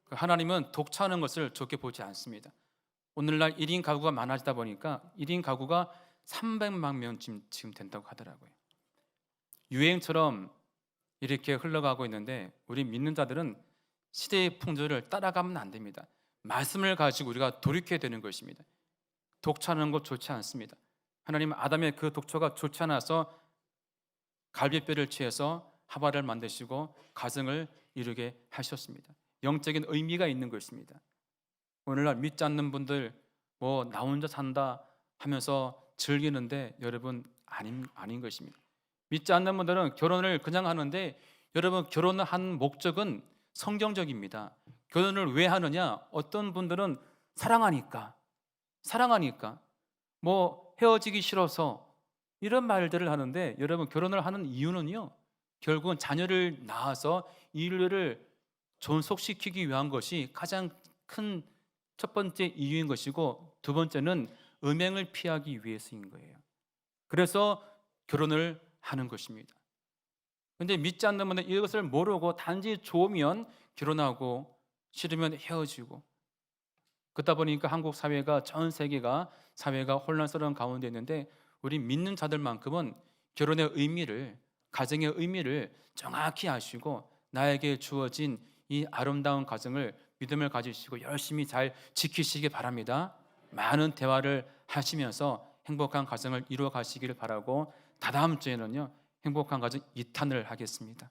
하나님은 독차하는 것을 좋게 보지 않습니다. 오늘날 1인 가구가 많아지다 보니까 1인 가구가 300만 명 지금 된다고 하더라고요. 유행처럼 이렇게 흘러가고 있는데 우리 믿는 자들은 시대의 풍조를 따라가면 안 됩니다. 말씀을 가지고 우리가 돌이켜야 되는 것입니다. 독차하는 것 좋지 않습니다. 하나님은 아담의 그 독초가 좋지 않아서 갈비뼈를 취해서 하바를 만드시고 가정을 이루게 하셨습니다. 영적인 의미가 있는 것입니다. 오늘날 믿지 않는 분들 나 혼자 산다 하면서 즐기는데 여러분 아닌 것입니다. 믿지 않는 분들은 결혼을 그냥 하는데 여러분 결혼을 한 목적은 성경적입니다. 결혼을 왜 하느냐? 어떤 분들은 사랑하니까 헤어지기 싫어서 이런 말들을 하는데 여러분 결혼을 하는 이유는요 결국은 자녀를 낳아서 인류를 존속시키기 위한 것이 가장 큰 첫 번째 이유인 것이고 두 번째는 음행을 피하기 위해서인 거예요. 그래서 결혼을 하는 것입니다. 그런데 믿지 않는 분은 이것을 모르고 단지 좋으면 결혼하고 싫으면 헤어지고 그러다 보니까 한국 사회가 전 세계가 사회가 혼란스러운 가운데 있는데 우리 믿는 자들만큼은 결혼의 의미를 가정의 의미를 정확히 아시고 나에게 주어진 이 아름다운 가정을 믿음을 가지시고 열심히 잘 지키시기 바랍니다. 많은 대화를 하시면서 행복한 가정을 이루어 가시기를 바라고 다다음 주에는요 행복한 가정 2탄을 하겠습니다.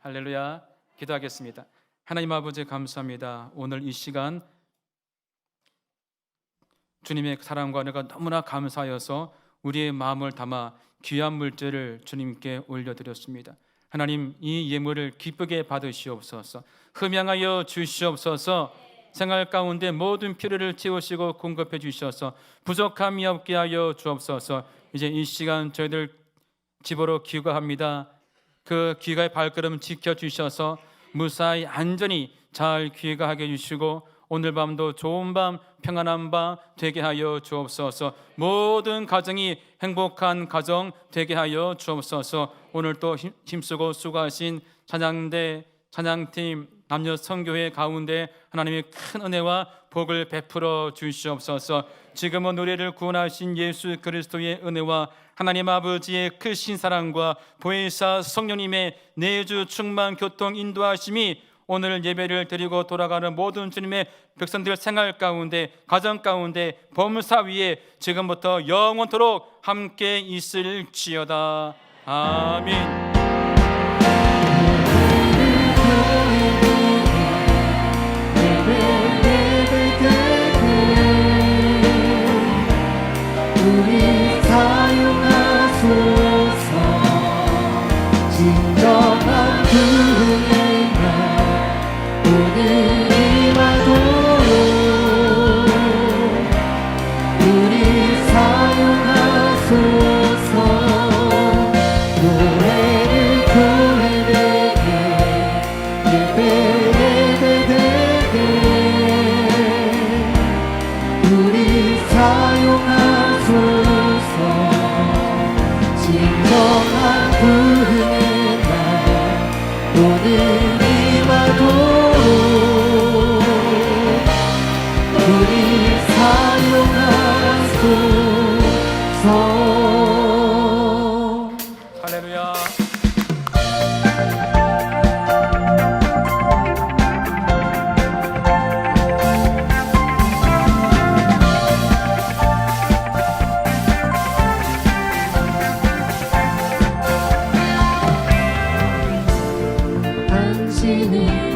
할렐루야. 기도하겠습니다. 하나님 아버지 감사합니다. 오늘 이 시간 주님의 사랑과 은혜가 너무나 감사하여서 우리의 마음을 담아 귀한 물질을 주님께 올려드렸습니다. 하나님 이 예물을 기쁘게 받으시옵소서. 흠양하여 주시옵소서. 생활 가운데 모든 필요를 채우시고 공급해 주셔서 부족함이 없게 하여 주옵소서. 이제 이 시간 저희들 집으로 귀가합니다. 그 귀가의 발걸음 지켜주셔서 무사히 안전히 잘 귀가하게 해주시고 오늘 밤도 좋은 밤 평안한 밤 되게 하여 주옵소서. 모든 가정이 행복한 가정 되게 하여 주옵소서. 오늘 또 힘쓰고 수고하신 찬양대 찬양팀 남녀 선교회 가운데 하나님의 큰 은혜와 복을 베풀어 주시옵소서. 지금은 우리를 구원하신 예수 그리스도의 은혜와 하나님 아버지의 크신 사랑과 보혜사 성령님의 내주 충만 교통 인도하심이 오늘 예배를 드리고 돌아가는 모든 주님의 백성들 생활 가운데 가정 가운데 범사 위에 지금부터 영원토록 함께 있을지어다. 아멘.
우리 사용하소서. 진정한 그의 날 오늘이 와도록 우리 사용하소서. 노래를 교회 되게 예배 되게 우리 사용하소서. 진정한 부흥의 날 오늘이 와도록 우리 사용하소서.
할렐루야.
당신을